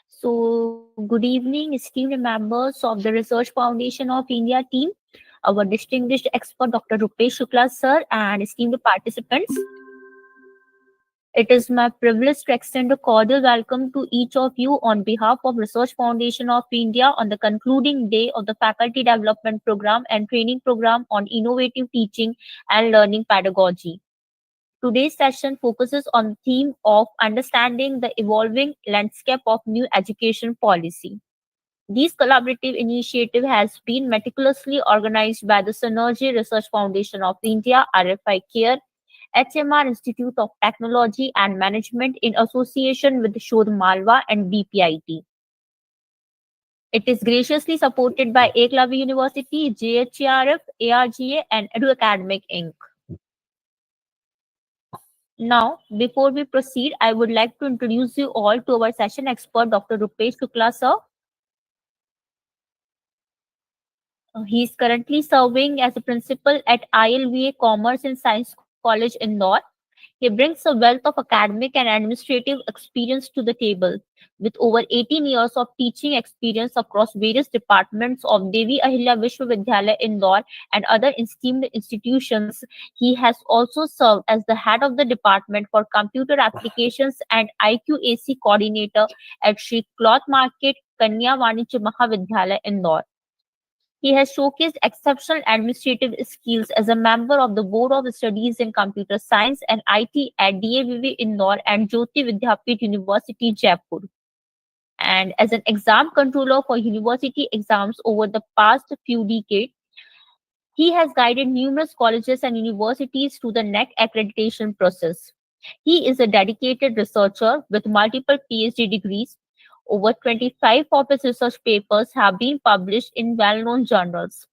So, good evening, esteemed members of the Research Foundation of India team, our distinguished expert Dr. Rupesh Shukla sir, and esteemed participants. It is my privilege to extend a cordial welcome to each of you on behalf of Research Foundation of India on the concluding day of the Faculty Development Program and Training Program on Innovative Teaching and Learning Pedagogy. Today's session focuses on the theme of understanding the evolving landscape of new education policy. This collaborative initiative has been meticulously organized by the Synergy Research Foundation of India, RFI-CARE, HMR Institute of Technology and Management in association with Shodh Malwa and BPIT. It is graciously supported by Eklavya University, JHRF, ARGA, and Edu Academic Inc. Now, before we proceed, I would like to introduce you all to our session expert, Dr. Rupesh Shukla sir. He is currently serving as a principal at ILVA Commerce and Science College, Indore. He brings a wealth of academic and administrative experience to the table. With over 18 years of teaching experience across various departments of Devi Ahilya Vishwavidyalaya, Indore, and other esteemed institutions, he has also served as the head of the Department for Computer Applications and IQAC coordinator at Sri Cloth Market, Kanya Vanich Mahavidyalaya, Indore. He has showcased exceptional administrative skills as a member of the Board of Studies in Computer Science and IT at DAVV Indore and Jyoti Vidyapeeth University, Jaipur. And as an exam controller for university exams over the past few decades, he has guided numerous colleges and universities through the NEC accreditation process. He is a dedicated researcher with multiple PhD degrees. Over 25 of his research papers have been published in well-known journals.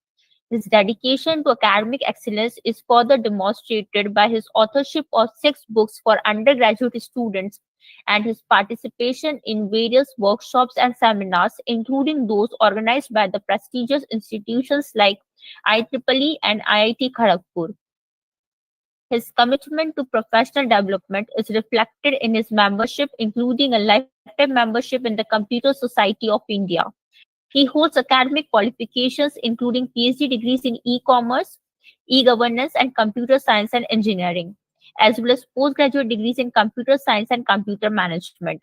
His dedication to academic excellence is further demonstrated by his authorship of 6 books for undergraduate students and his participation in various workshops and seminars, including those organized by the prestigious institutions like IEEE and IIT Kharagpur. His commitment to professional development is reflected in his membership, including a lifetime membership in the Computer Society of India. He holds academic qualifications, including PhD degrees in e-commerce, e-governance, and computer science and engineering, as well as postgraduate degrees in computer science and computer management.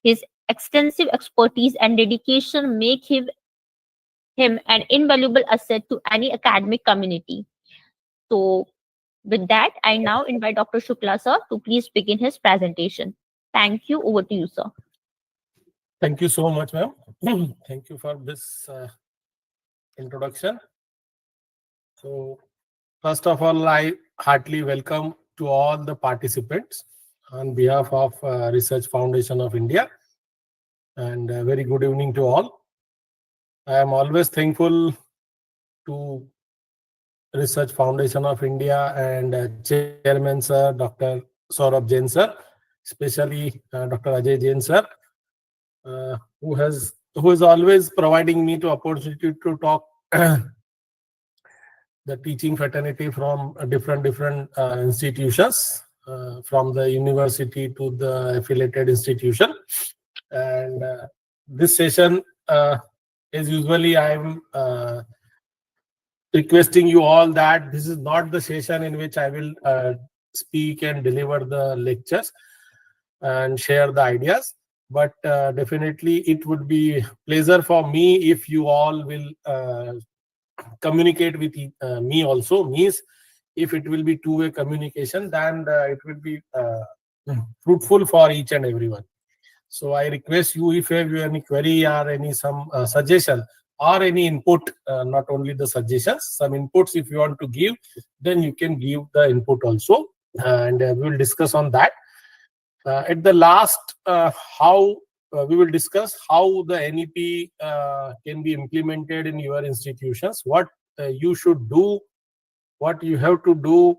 His extensive expertise and dedication make him an invaluable asset to any academic community. So, with that, I now invite Dr. Shukla sir to please begin his presentation. Thank you. Over to you, sir. Thank you so much, ma'am. Thank you for this introduction. So, first of all, I heartily welcome to all the participants on behalf of Research Foundation of India, and a very good evening to all. I am always thankful to Research Foundation of India and Chairman Sir Dr. Saurabh Jain Sir, especially Dr. Ajay Jain Sir, who is always providing me the opportunity to talk the teaching fraternity from different institutions, from the university to the affiliated institution. And this session is usually I'm requesting you all that this is not the session in which I will speak and deliver the lectures and share the ideas, but definitely it would be pleasure for me if you all will communicate with me also. Means if it will be two-way communication, then it will be fruitful for each and everyone. So I request you, if you have any query or any some suggestion or any input, not only the suggestions, some inputs if you want to give, then you can give the input also, and we will discuss on that. At the last, we will discuss how the NEP can be implemented in your institutions, what you should do, what you have to do,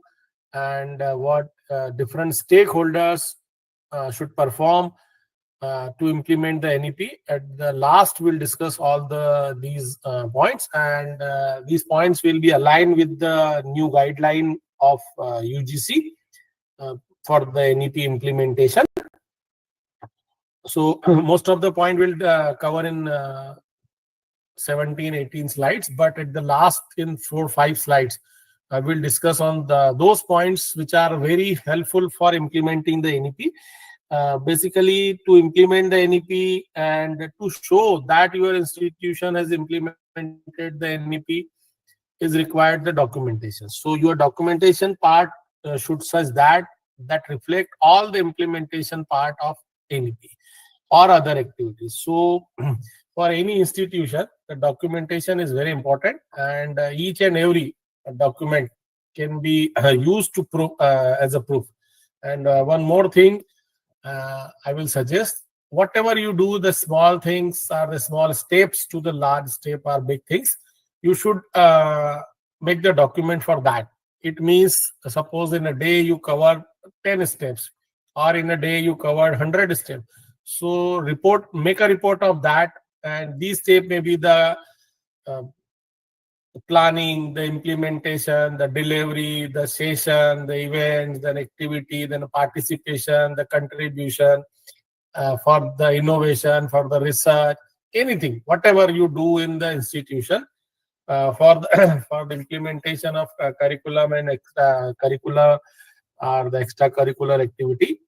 and what different stakeholders should perform to implement the NEP. At the last, we'll discuss all these points, and these points will be aligned with the new guideline of UGC for the NEP implementation. So most of the point will cover in 17, 18 slides, but at the last in 4, 5 slides, I will discuss on those points which are very helpful for implementing the NEP. Basically, to implement the NEP and to show that your institution has implemented the NEP is required the documentation. So your documentation part should such that reflect all the implementation part of NEP or other activities. So for any institution, the documentation is very important, and each and every document can be used to prove as a proof. And one more thing, I will suggest, whatever you do, the small things are the small steps to the large step or big things. You should make the document for that. It means, suppose in a day you cover 10 steps, or in a day you cover 100 steps. So make a report of that, and these steps may be uh, the planning, the implementation, the delivery, the session, the events, the activity, then the participation, the contribution, for the innovation, for the research, anything, whatever you do in the institution for the, for the implementation of curriculum and extra curricular or the extracurricular activity,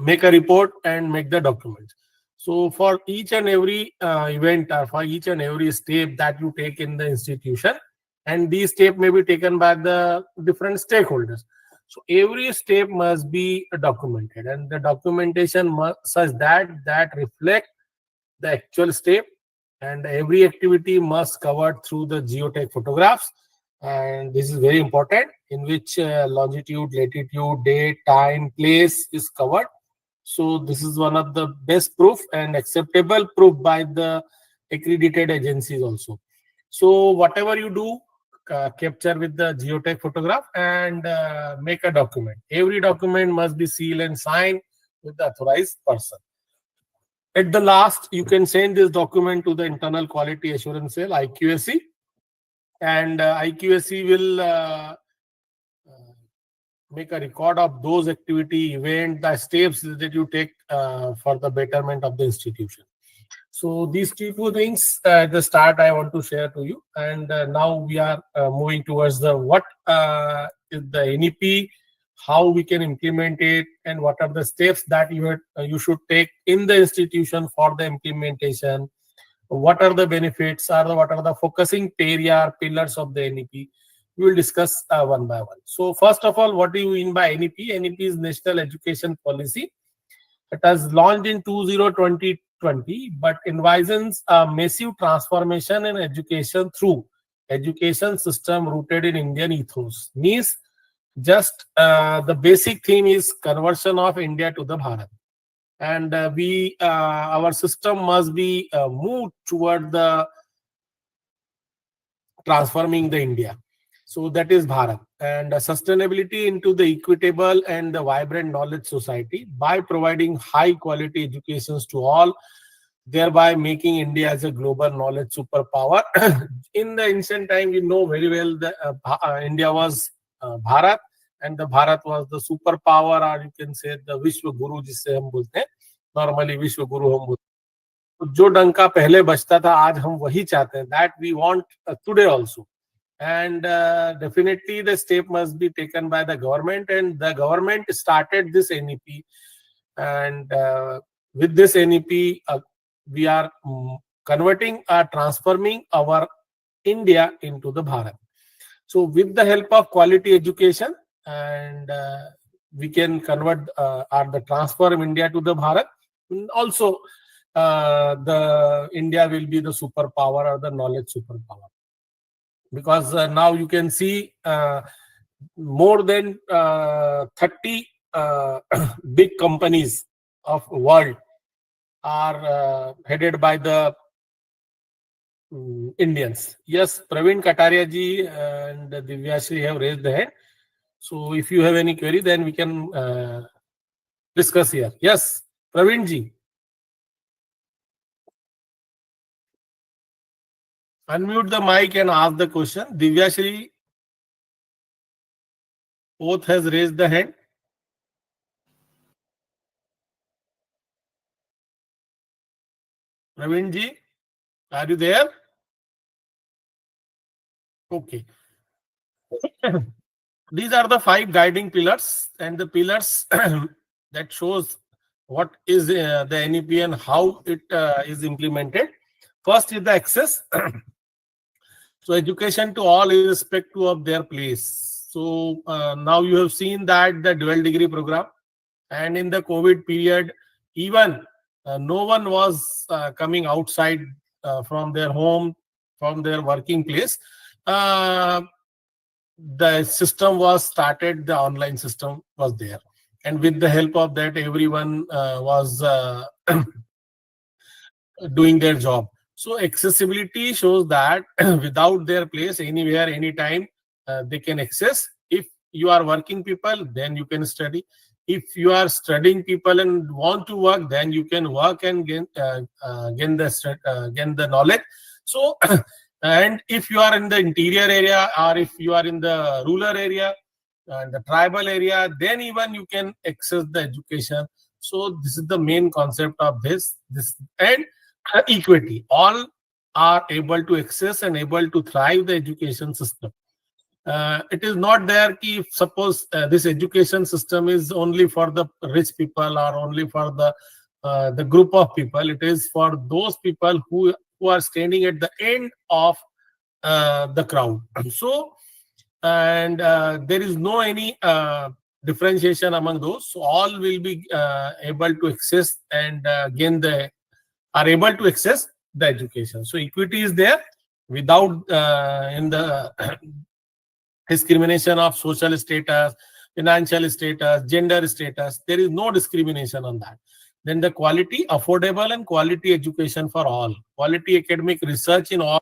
make a report and make the documents. So for each and every event or for each and every step that you take in the institution, and these steps may be taken by the different stakeholders. So every step must be documented, and the documentation must such that reflect the actual step, and every activity must cover through the geotech photographs. And this is very important, in which longitude, latitude, date, time, place is covered. So this is one of the best proof and acceptable proof by the accredited agencies also. So whatever you do, capture with the geotech photograph and make a document. Every document must be sealed and signed with the authorized person. At the last, you can send this document to the internal quality assurance cell, IQSC, and IQSC will make a record of those activity, event, the steps that you take for the betterment of the institution. So these two things at the start I want to share to you, and now we are moving towards the what is the NEP, how we can implement it, and what are the steps that you should take in the institution for the implementation. What are the benefits? What are the focusing area or pillars of the NEP? We will discuss one by one. So first of all, what do you mean by NEP? NEP is National Education Policy. It has launched in 2020, but envisions a massive transformation in education through education system rooted in Indian ethos. Means just the basic theme is conversion of India to the Bharat, and our system must be moved toward the transforming the India. So that is Bharat, and sustainability into the equitable and the vibrant knowledge society by providing high quality educations to all, thereby making India as a global knowledge superpower. In the ancient time, we know very well that India was Bharat, and the Bharat was the superpower, or you can say the Vishwa Guru, जिससे हम बोलते हैं, normally विश्व गुरु हम बोलते हैं. तो जो डंका पहले बजता था, आज हम वही चाहते हैं. That we want today also. And definitely the step must be taken by the government, and the government started this NEP, and with this NEP we are converting transforming our India into the Bharat. So with the help of quality education, and we can convert or the transform India to the Bharat. Also the India will be the superpower or the knowledge superpower, because now you can see more than 30 big companies of world are headed by the Indians. Yes, Praveen Kataria ji and Divya Shri have raised the hand. So if you have any query, then we can discuss here. Yes, Praveen ji, unmute the mic and ask the question. Divya Shri both has raised the hand. Praveen ji, are you there? Okay. These are the five guiding pillars, and the pillars that shows what is the NEP and how it is implemented. First is the access. So education to all irrespective of their place. So now you have seen that the dual degree program, and in the COVID period, even no one was coming outside from their home, from their working place. Uh, the system was started, the online system was there, and with the help of that, everyone was doing their job. So accessibility shows that without their place, anywhere, anytime, they can access. If you are working people, then you can study. If you are studying people and want to work, then you can work and gain the knowledge. So and if you are in the interior area, or if you are in the rural area and the tribal area, then even you can access the education. So this is the main concept of this and equity. All are able to access and able to thrive the education system. It is not there ki if suppose this education system is only for the rich people or only for the group of people. It is for those people who are standing at the end of the crowd. So and there is no any differentiation among those. So all will be able to access and gain the are able to access the education. So equity is there without in the discrimination of social status, financial status, gender status. There is no discrimination on that. Then the quality, affordable and quality education for all. Quality academic research in all,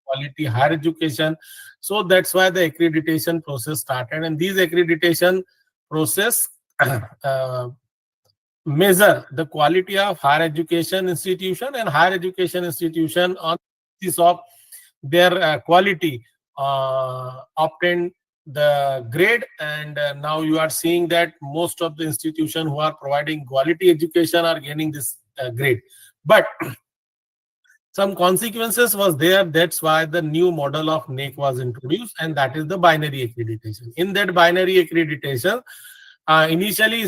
quality higher education. So that's why the accreditation process started. And these accreditation process uh, measure the quality of higher education institution, and higher education institution on the basis of their quality obtained the grade. And now you are seeing that most of the institutions who are providing quality education are gaining this grade. But some consequences was there. That's why the new model of NAC was introduced, and that is the binary accreditation. In that binary accreditation, initially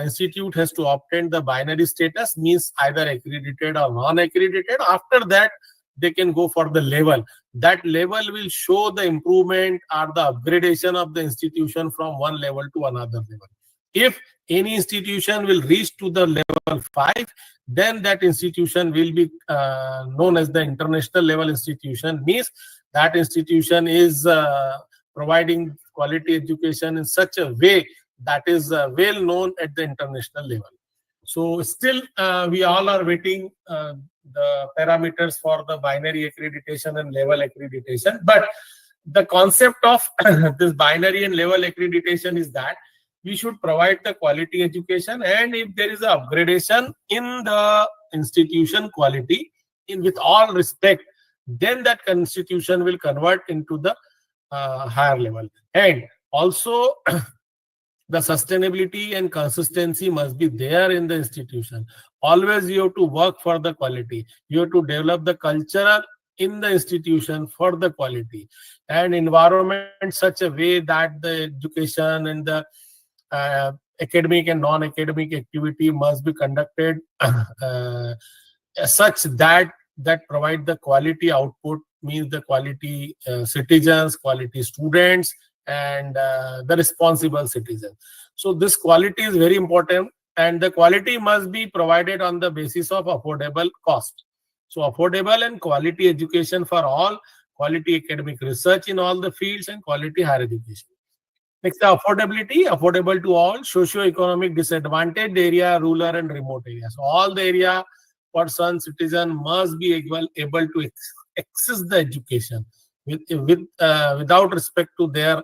institute has to obtain the binary status, means either accredited or non-accredited. After that, they can go for the level. That level will show the improvement or the upgradation of the institution from one level to another level. If any institution will reach to the level 5, then that institution will be known as the international level institution, means that institution is providing quality education in such a way that is well known at the international level. So still we all are waiting the parameters for the binary accreditation and level accreditation. But the concept of this binary and level accreditation is that we should provide the quality education, and if there is a upgradation in the institution quality, in with all respect, then that institution will convert into the higher level. And also the sustainability and consistency must be there in the institution. Always you have to work for the quality. You have to develop the culture in the institution for the quality and environment such a way that the education and the academic and non-academic activity must be conducted such that provide the quality output, means the quality citizens, quality students, and the responsible citizen. So this quality is very important, and the quality must be provided on the basis of affordable cost. So affordable and quality education for all, quality academic research in all the fields, and quality higher education. Next, the affordability, affordable to all, socio-economic disadvantaged area, rural and remote areas. So all the area person, citizen must be able to access the education without respect to their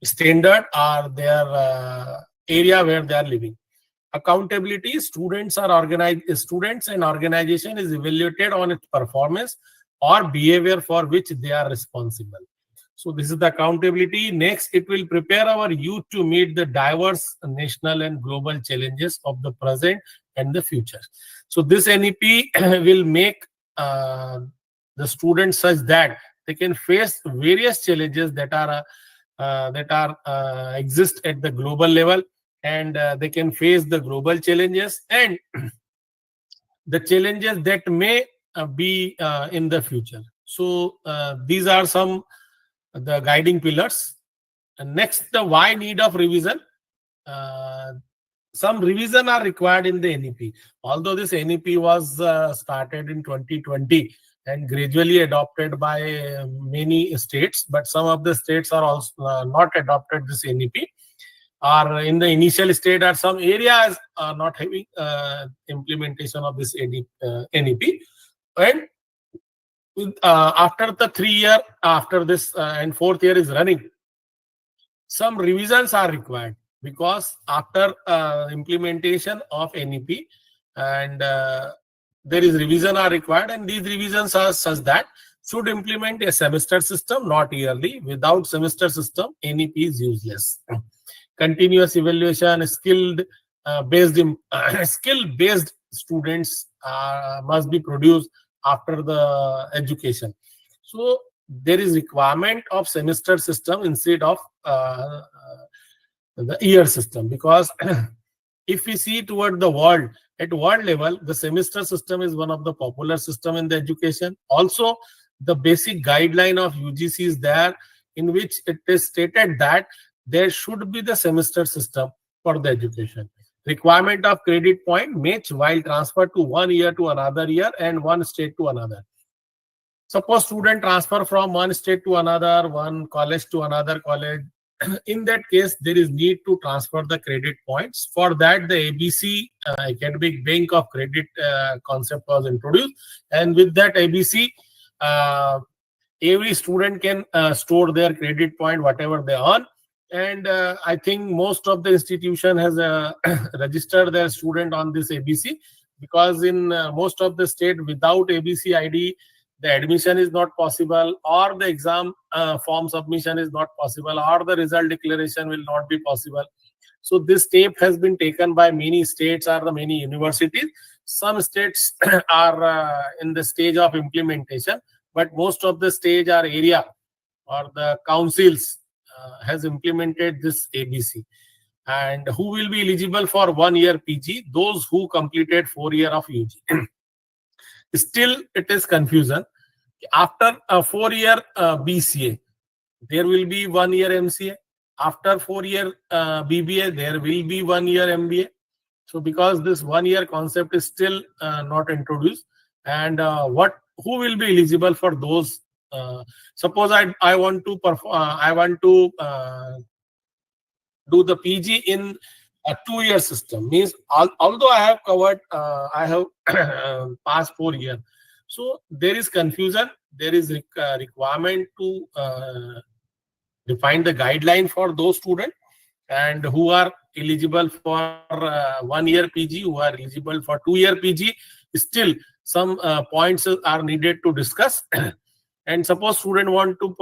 standard or their area where they are living. Accountability, students and organization is evaluated on its performance or behavior for which they are responsible. So this is the accountability. Next, it will prepare our youth to meet the diverse national and global challenges of the present and the future. So this NEP will make the students such that they can face various challenges that are exist at the global level, and they can face the global challenges and the challenges that may be in the future. So these are some the guiding pillars. And next, the why need of revision. Uh, some revision are required in the NEP. Although this NEP was started in 2020 and gradually adopted by many states, but some of the states are also not adopted this NEP, or in the initial state, or some areas are not having implementation of this NEP. And after the 3 year, after this and fourth year is running, some revisions are required, because after implementation of NEP, and there is revision are required, and these revisions are such that should implement a semester system, not yearly. Without semester system, NEP is useless. Continuous evaluation, skill based students must be produced after the education. So there is requirement of semester system instead of the year system, because if we see toward the world, at world level, the semester system is one of the popular system in the education. Also, the basic guideline of UGC is there, in which it is stated that there should be the semester system for the education. Requirement of credit point match while transfer to 1 year to another year and one state to another. Suppose student transfer from one state to another, one college to another college. In that case, there is need to transfer the credit points. For that, the ABC academic bank of credit concept was introduced, and with that ABC, every student can store their credit point whatever they earn. And I think most of the institution has registered their student on this ABC, because in most of the state, without ABC ID, the admission is not possible, or the exam form submission is not possible, or the result declaration will not be possible. So this step has been taken by many states or the many universities. Some states are in the stage of implementation, but most of the stage or area or the councils has implemented this ABC. And who will be eligible for 1 year PG? Those who completed 4 year of UG. Still, it is confusion. After a 4 year BCA, there will be 1 year MCA. After 4 year BBA, there will be 1 year MBA. So because this 1 year concept is still not introduced, and who will be eligible for those? Suppose I want to do the PG in a 2 year system. Means although I have covered, I have past 4 years. So there is confusion. There is requirement to define the guideline for those students and who are eligible for 1 year PG, who are eligible for 2 year PG. Still, some points are needed to discuss. And suppose student want to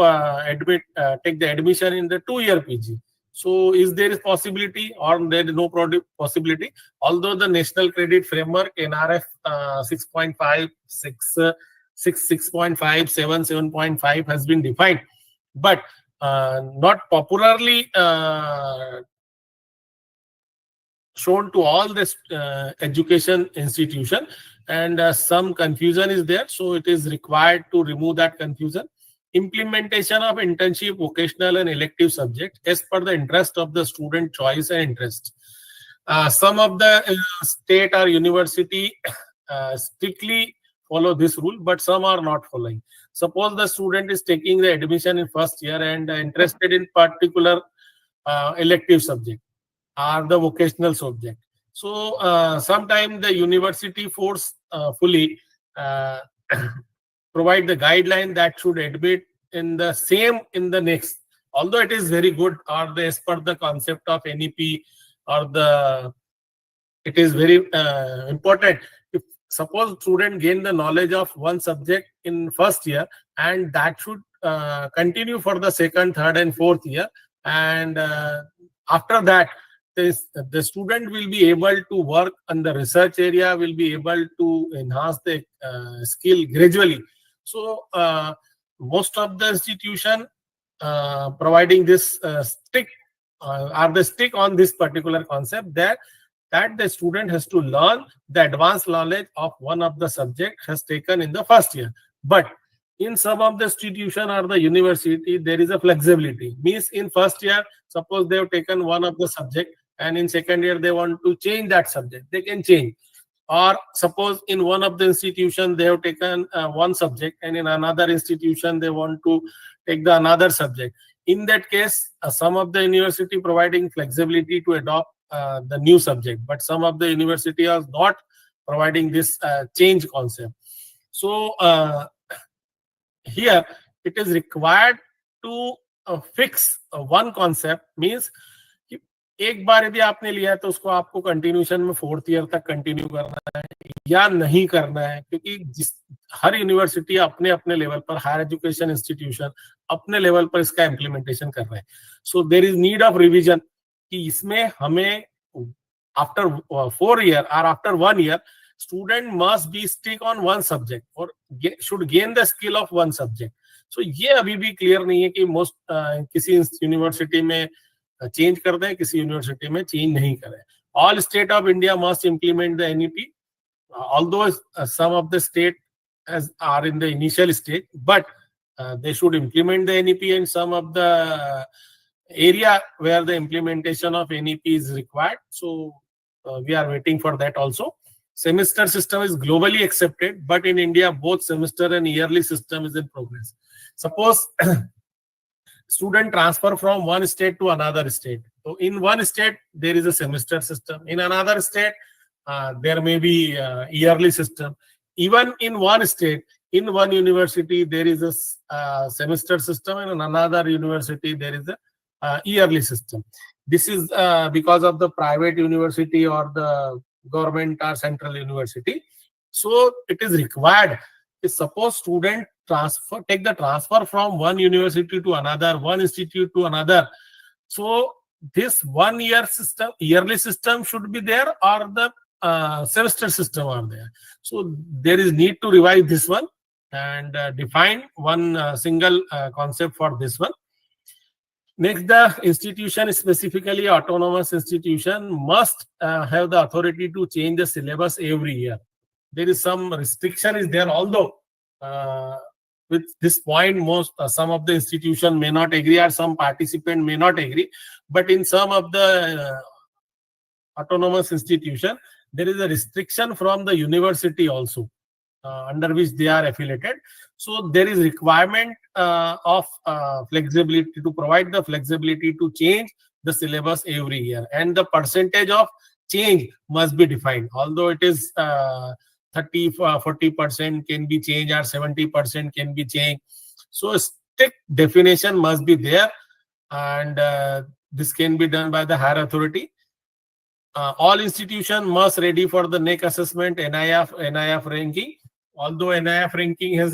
take the admission in the 2 year PG. So is there a possibility, or there is no possibility? Although the National Credit Framework NRF 6.5, 6.5, 7.5 has been defined, but not popularly shown to all this education institution, and some confusion is there. So it is required to remove that confusion. Implementation of internship, vocational and elective subject as per the interest of the student choice and interest. Some of the state or university strictly follow this rule, but some are not following. Suppose the student is taking the admission in first year and interested in particular elective subject or the vocational subject. So sometimes the university force fully provide the guideline that should admit in the same in the next. Although it is very good, or the, as per the concept of NEP, or the it is very important. If suppose student gain the knowledge of one subject in first year, and that should continue for the second, third, and fourth year, and after that the student will be able to work on the research area, will be able to enhance the skill gradually. So most of the institution providing this stick are the stick on this particular concept, that the student has to learn the advanced knowledge of one of the subject has taken in the first year. But in some of the institution or the university, there is a flexibility. Means in first year, suppose they have taken one of the subject, and in second year they want to change that subject, they can change. Or suppose in one of the institution they have taken one subject, and in another institution they want to take the another subject. In that case, some of the university providing flexibility to adopt the new subject, but some of the university are not providing this change concept. So here it is required to fix one concept. Means कि एक बार यदि आपने लिया है तो उसको आपको continuation में फोर्थ ईयर तक कंटिन्यू करना है या नहीं करना है, क्योंकि हर यूनिवर्सिटी अपने अपने लेवल पर, हायर एजुकेशन इंस्टीट्यूशन अपने लेवल पर इसका इम्प्लीमेंटेशन कर रहे हैं. So there is need of revision कि इसमें हमें after 4 year or after 1 year student must be stick on one subject or should gain the skill of one subject. So ये अभी भी क्लियर नहीं है कि मोस्ट किसी यूनिवर्सिटी में चेंज कर दें, किसी यूनिवर्सिटी में चेंज नहीं करें. All state of India must implement the NEP, although some of the state are in the initial stage, but they should implement the NEP in some of the area where the implementation of NEP is required. So we are waiting for that also. Semester system is globally accepted, but in India, both semester and yearly system is in progress. Suppose student transfer from one state to another state. So in one state, there is a semester system. In another state, there may be a yearly system. Even in one state, in one university, there is a semester system, and in another university, there is a yearly system. This is because of the private university or the government or central university. So it is required. If suppose student take the transfer from one university to another, one institute to another. So this 1 year system, yearly system should be there, or the semester system are there. So there is need to revise this one and define one single concept for this one. Next, the institution, specifically autonomous institution, must have the authority to change the syllabus every year. There is some restriction is there, although with this point, some of the institution may not agree, or some participant may not agree. But in some of the autonomous institution, there is a restriction from the university also, under which they are affiliated. So there is requirement of flexibility, to provide the flexibility to change the syllabus every year, and the percentage of change must be defined. Although it is 30-40% can be changed, or 70% can be changed. So a strict definition must be there, and this can be done by the higher authority. All institutions must ready for the NEC assessment, NIF ranking. Although NIF ranking has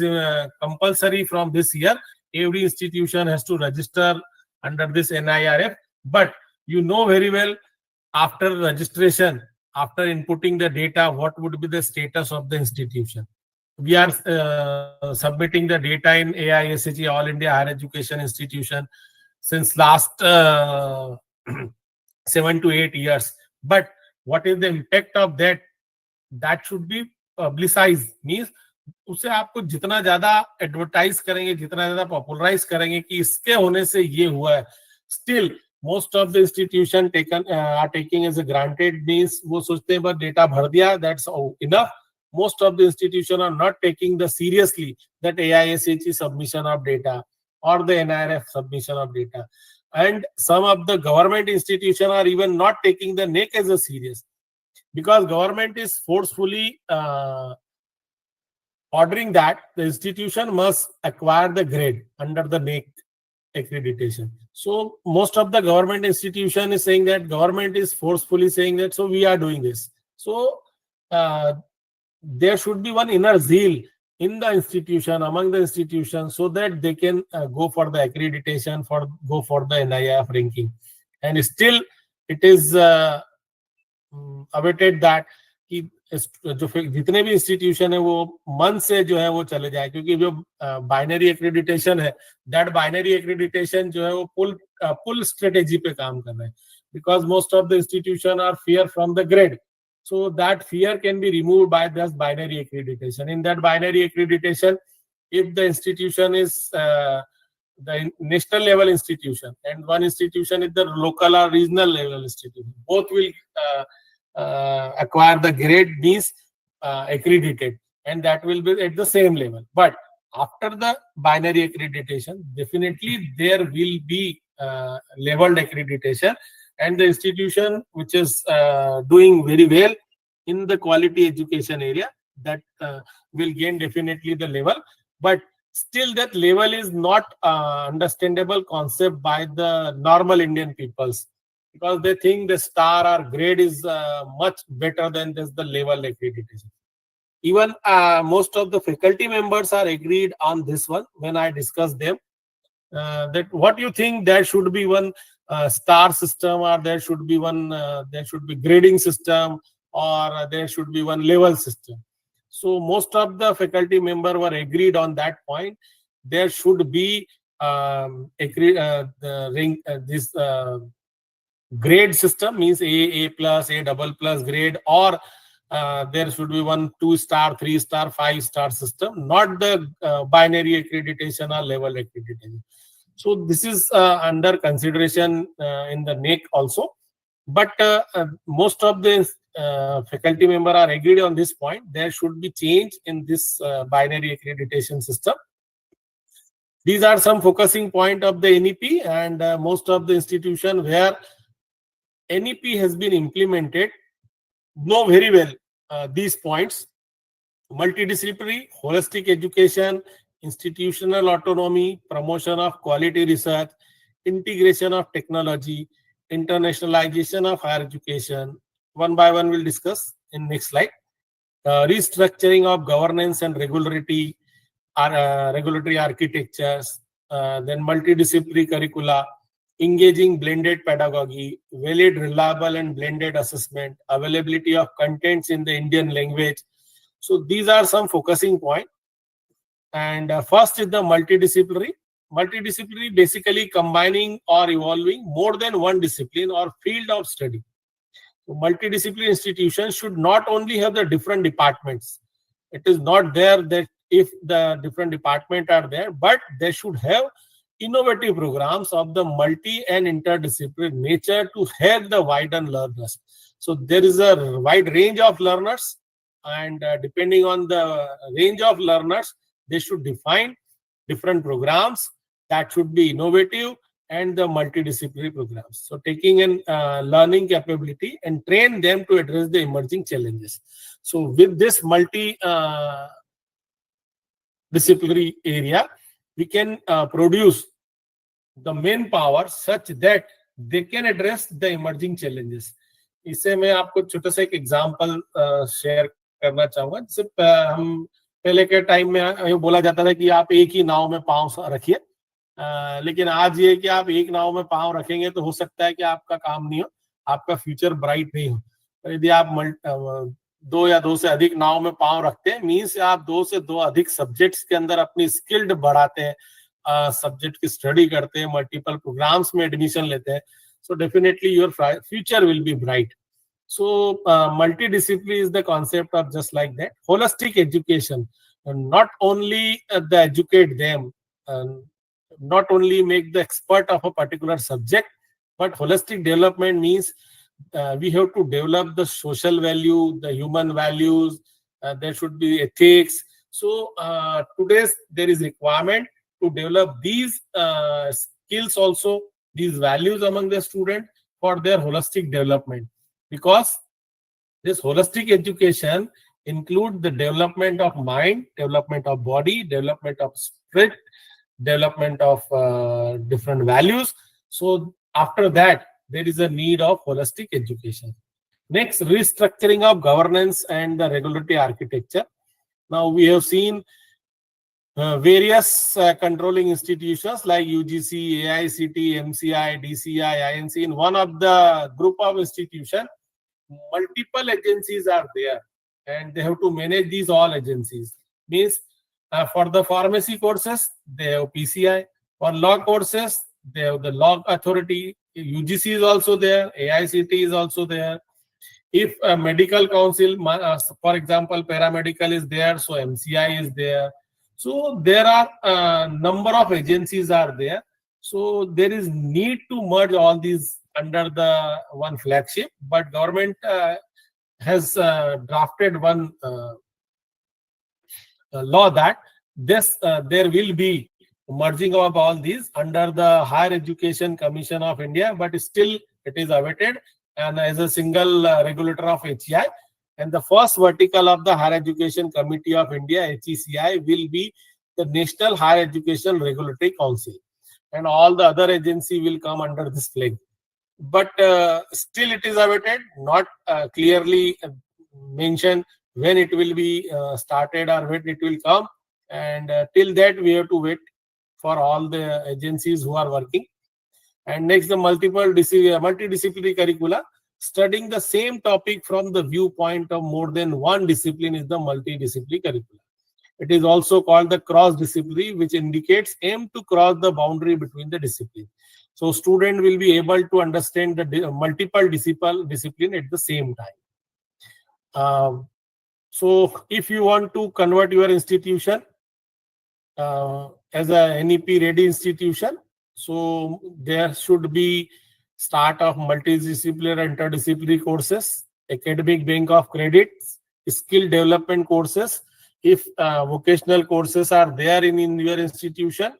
compulsory from this year, every institution has to register under this NIRF. But you know very well, after registration, after inputting the data, what would be the status of the institution? We are submitting the data in AISHE, All India Higher Education Institution, since last 7 to 8 years. But what is the impact of that? That should be publicized. Means उसे आपको जितना ज्यादा advertise करेंगे, जितना ज्यादा popularise करेंगे कि इसके होने से ये हुआ है. Still most of the institution are taking as a granted. Means वो सोचते हैं बस डेटा भर दिया, that's enough. Most of the institution are not taking the seriously that AISHE submission of data or the NIRF submission of data. And some of the government institution are even not taking the NEC as a serious, because government is forcefully ordering that the institution must acquire the grade under the NEC accreditation. So most of the government institution is saying that, government is forcefully saying that, so we are doing this. So there should be one inner zeal in the institution, among the institutions, so that they can go for the accreditation, go for the NIF ranking. And still it is awaited that कि जो जितने भी institution है वो मन से जो है वो चले जाए, क्योंकि जो बाइनरी एक्रेडिटेशन है, दैट बाइनरी एक्रेडिटेशन जो है वो पुल स्ट्रेटेजी पे काम कर रहे हैं, because most of the institution are fear from the grade. So that fear can be removed by this binary accreditation. In that binary accreditation, if the institution is the national level institution and one institution is the local or regional level institution, both will acquire the grade, means accredited, and that will be at the same level. But after the binary accreditation, definitely there will be leveled accreditation, and the institution which is doing very well in the quality education area, that will gain definitely the level. But still that level is not understandable concept by the normal Indian peoples, because they think the star or grade is much better than this the level accreditation. Even most of the faculty members are agreed on this one when I discuss them. That what you think, there should be one star system, or there should be one there should be grading system, or there should be one level system. So most of the faculty member were agreed on that point. There should be this grade system, means A plus, A double plus grade, or there should be 1 2-star, 3-star, 5-star system, not the binary accreditation or level accreditation. So this is under consideration in the NAC also. But most of the faculty member are agreed on this point. There should be change in this binary accreditation system. These are some focusing point of the NEP, and most of the institution where NEP has been implemented know very well these points: multidisciplinary, holistic education, institutional autonomy, promotion of quality research, integration of technology, internationalization of higher education. One by one we'll discuss in next slide. Restructuring of governance and regulatory architectures, then multidisciplinary curricula, engaging blended pedagogy, valid, reliable and blended assessment, availability of contents in the Indian language. So these are some focusing points. And first is the multidisciplinary. Multidisciplinary basically combining or evolving more than one discipline or field of study. So multidisciplinary institutions should not only have the different departments. It is not there that if the different departments are there, but they should have innovative programs of the multi and interdisciplinary nature to help the widened learners. So there is a wide range of learners, and depending on the range of learners, they should define different programs that should be innovative and the multidisciplinary programs. So taking in learning capability and train them to address the emerging challenges. So with this multi-disciplinary area, we can produce the manpower such that they can address the emerging challenges. इससे मैं आपको छोटा सा एक example share करना चाहूंगा. जैसे हम पहले के टाइम में ये बोला जाता था कि आप एक ही नाव में पांव रखिए, लेकिन आज ये कि आप एक नाव में पांव रखेंगे तो हो सकता है कि आपका काम नहीं हो, आपका फ्यूचर ब्राइट नहीं हो. तो यदि आप 2 या 2 से अधिक नाव में पांव रखते हैं, मीन्स आप 2 से 2 अधिक सब्जेक्ट्स के अंदर अपनी स्किल्ड बढ़ाते हैं, सब्जेक्ट की स्टडी करते हैं, मल्टीपल प्रोग्राम्स में एडमिशन लेते हैं. So definitely your future will be bright. So multidisciplinary is the concept of just like that. Holistic education, not only the educate them, not only make the expert of a particular subject, but holistic development means we have to develop the social value, the human values. There should be ethics. So today there is requirement to develop these skills also, these values among the student for their holistic development. Because this holistic education includes the development of mind, development of body, development of spirit, development of different values. So after that, there is a need of holistic education. Next, restructuring of governance and the regulatory architecture. Now we have seen various controlling institutions like UGC, AICT, MCI, DCI, INC. In one of the group of institution, multiple agencies are there, and they have to manage these all agencies. Means for the pharmacy courses, they have PCI. For law courses, they have the law authority. UGC is also there. AICT is also there. If a medical council, for example, paramedical is there, so MCI is there. So there are a number of agencies are there. So there is need to merge all these under the one flagship. But government has drafted one law that this there will be merging of all these under the Higher Education Commission of India, but still it is awaited and as a single regulator of HEI. And the first vertical of the Higher Education Committee of India, HECI, will be the National Higher Education Regulatory Council, and all the other agency will come under this flag. But still it is awaited, not clearly mentioned when it will be started or when it will come. And till that we have to wait for all the agencies who are working. And next, the multidisciplinary curricula. Studying the same topic from the viewpoint of more than one discipline is the multidisciplinary curricula. It is also called the cross-disciplinary, which indicates aim to cross the boundary between the disciplines. So student will be able to understand the multiple discipline at the same time. So if you want to convert your institution as a NEP ready institution, so there should be start of multidisciplinary and interdisciplinary courses, academic bank of credits, skill development courses. If vocational courses are there in your institution,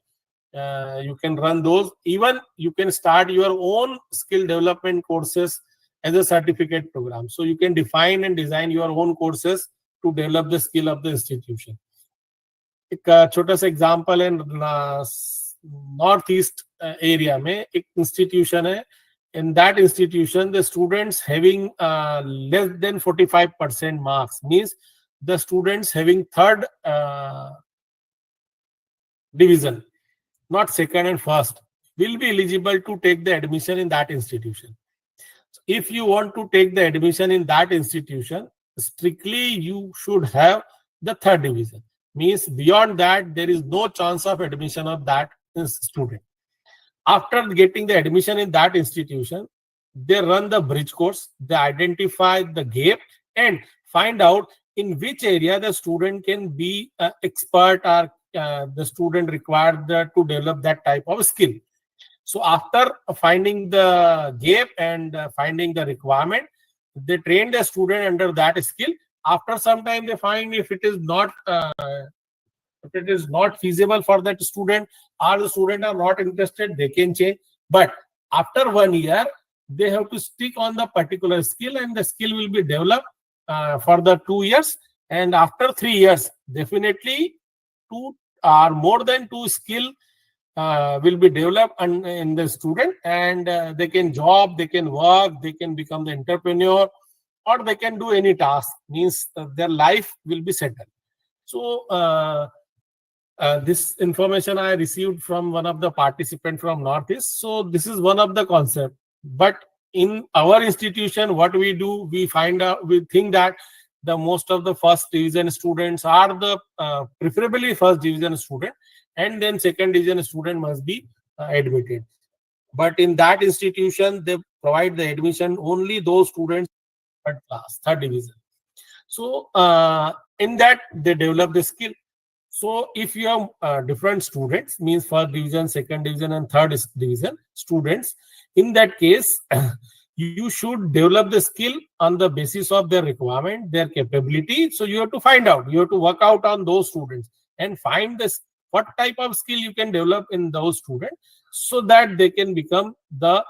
you can run those. Even you can start your own skill development courses as a certificate program. So you can define and design your own courses to develop the skill of the institution. एक छोटा सा example है, north east area में एक institution है. In that institution, the students having less than 45% marks, means the students having third division, not second and first, will be eligible to take the admission in that institution. So if you want to take the admission in that institution, strictly you should have the third division. Means beyond that, there is no chance of admission of that student. After getting the admission in that institution, they run the bridge course, they identify the gap and find out in which area the student can be expert or the student required to develop that type of skill. So after finding the gap and finding the requirement, they train the student under that skill. After some time, they find if it is not feasible for that student or the student are not interested, they can change. But after 1 year, they have to stick on the particular skill, and the skill will be developed for the 2 years. And after 3 years, definitely 2 or more than 2 skill will be developed in the student, and they can job, they can work, they can become the entrepreneur, or they can do any task. Means their life will be settled. So this information I received from one of the participants from Northeast. So this is one of the concept. But in our institution, what we do, we think that the most of the first division students are the preferably first division student, and then second division student must be admitted. But in that institution, they provide the admission only those students third class, third division. So in that they develop the skill. So if you have different students, means first division, second division, and third division students, in that case, you should develop the skill on the basis of their requirement, their capability. So you have to find out, you have to work out on those students and find this what type of skill you can develop in those students, so that they can become the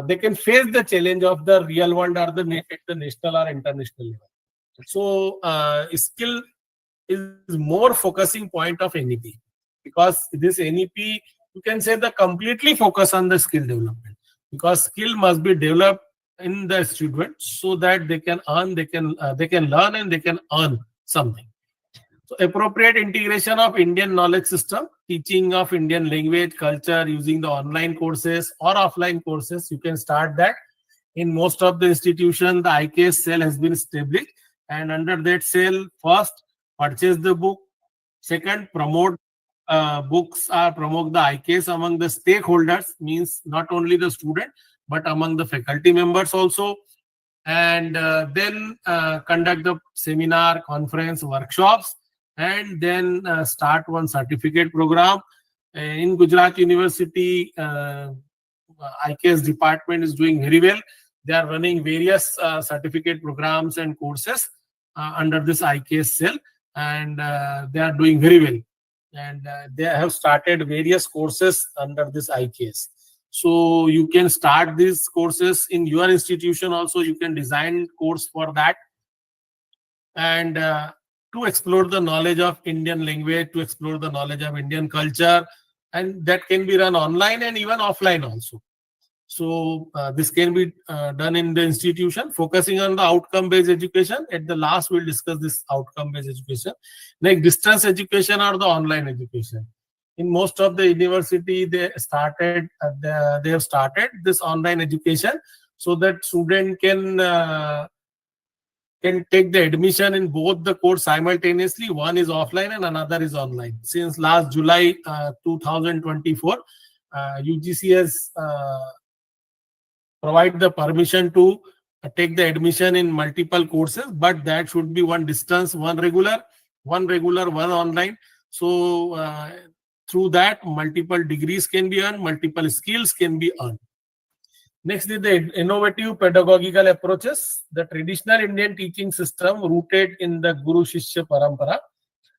they can face the challenge of the real world or at the national or international level. So skill is more focusing point of NEP, because this NEP, you can say, the completely focus on the skill development, because skill must be developed in the student so that they can earn, they can learn, and they can earn something. So appropriate integration of Indian knowledge system, teaching of Indian language, culture using the online courses or offline courses. You can start that. In most of the institutions, the IKS cell has been established, and under that cell, first purchase the book, second promote books or promote the IKS among the stakeholders, means not only the student but among the faculty members also, and then conduct the seminar, conference, workshops, and then start one certificate program. In Gujarat University, IKS department is doing very well. They are running various certificate programs and courses under this IKS cell, and they are doing very well. And they have started various courses under this IKS. So you can start these courses in your institution also. You can design course for that, and to explore the knowledge of Indian language, to explore the knowledge of Indian culture, and that can be run online and even offline also. So this can be done in the institution, focusing on the outcome-based education. At the last, we'll discuss this outcome-based education. Like distance education or the online education. In most of the university, they have started this online education so that student can take the admission in both the course simultaneously. One is offline and another is online. Since last July 2024, UGC has provide the permission to take the admission in multiple courses, but that should be one distance, one regular, one online. So through that, multiple degrees can be earned, multiple skills can be earned. Next is the innovative pedagogical approaches. The traditional Indian teaching system rooted in the Guru Shishya Parampara,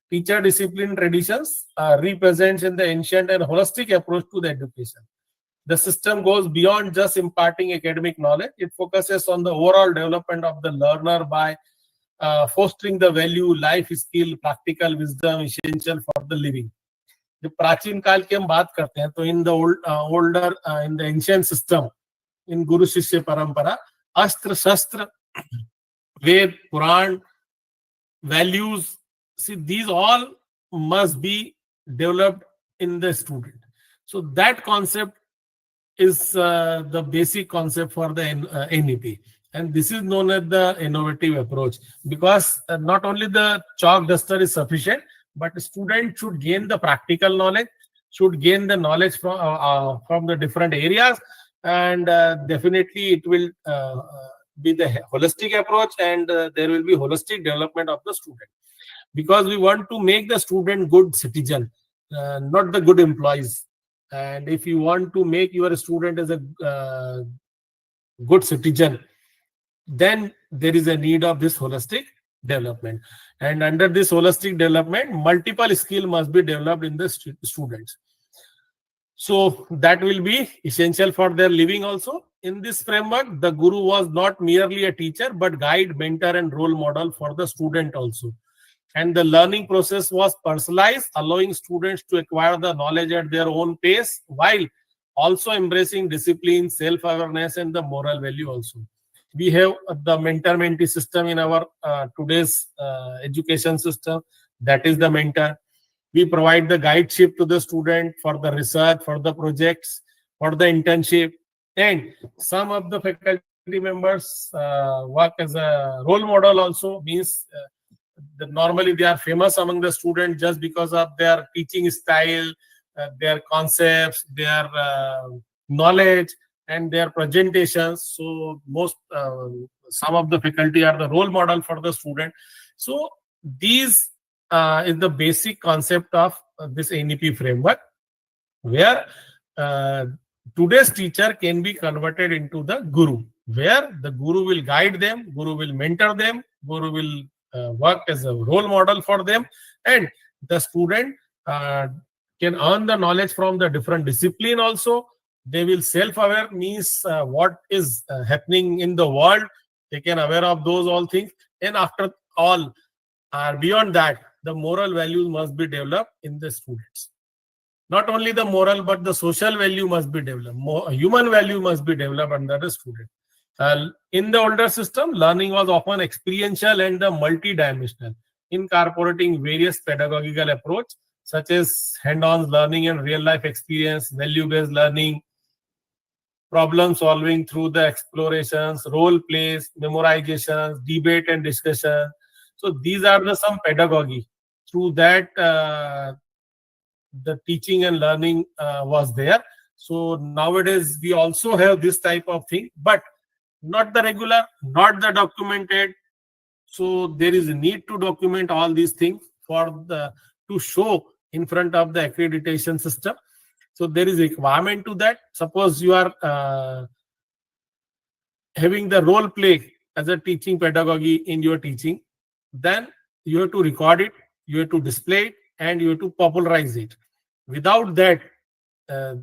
teacher discipline traditions, represents in the ancient and holistic approach to the education. The system goes beyond just imparting academic knowledge. It focuses on the overall development of the learner by fostering the value, life skill, practical wisdom essential for the living. The प्राचीन काल की हम बात करते हैं तो in the older in the ancient system, in Guru Shishya Parampara, Astra Shastra, Ved, Puran, values, see, these all must be developed in the student. So that concept is the basic concept for the NEP, and this is known as the innovative approach, because not only the chalk duster is sufficient, but student should gain the practical knowledge, should gain the knowledge from the different areas, and definitely it will be the holistic approach, and there will be holistic development of the student, because we want to make the student good citizen, not the good employees. And if you want to make your student as a good citizen, then there is a need of this holistic development. And under this holistic development, multiple skill must be developed in the students. So that will be essential for their living also. In this framework, the guru was not merely a teacher, but guide, mentor, and role model for the student also. And the learning process was personalized, allowing students to acquire the knowledge at their own pace, while also embracing discipline, self-awareness, and the moral value also. We have the mentor-mentee system in our today's education system. That is the mentor. We provide the guideship to the student for the research, for the projects, for the internship. And some of the faculty members work as a role model also, means normally they are famous among the students just because of their teaching style, their concepts, their knowledge, and their presentations. So some of the faculty are the role model for the student. So these is the basic concept of this NEP framework, where today's teacher can be converted into the guru, where the guru will guide them, guru will mentor them, guru will work as a role model for them, and the student can earn the knowledge from the different discipline also. They will self-aware, means what is happening in the world, they can aware of those all things. And after all, beyond that, the moral values must be developed in the students. Not only the moral, but the social value must be developed. Human value must be developed under the student. In the older system, learning was often experiential and multi-dimensional. incorporating various pedagogical approach such as hand-on learning and real-life experience, value-based learning, problem solving through the explorations, role plays, memorizations, debate and discussion. So these are the some pedagogy. Through that, the teaching and learning was there. So nowadays we also have this type of thing, but not the regular, not the documented. So there is a need to document all these things for the to show in front of the accreditation system. So there is a requirement to that. Suppose you are having the role play as a teaching pedagogy in your teaching, then you have to record it, you have to display it, and you have to popularize it. Without that, uh,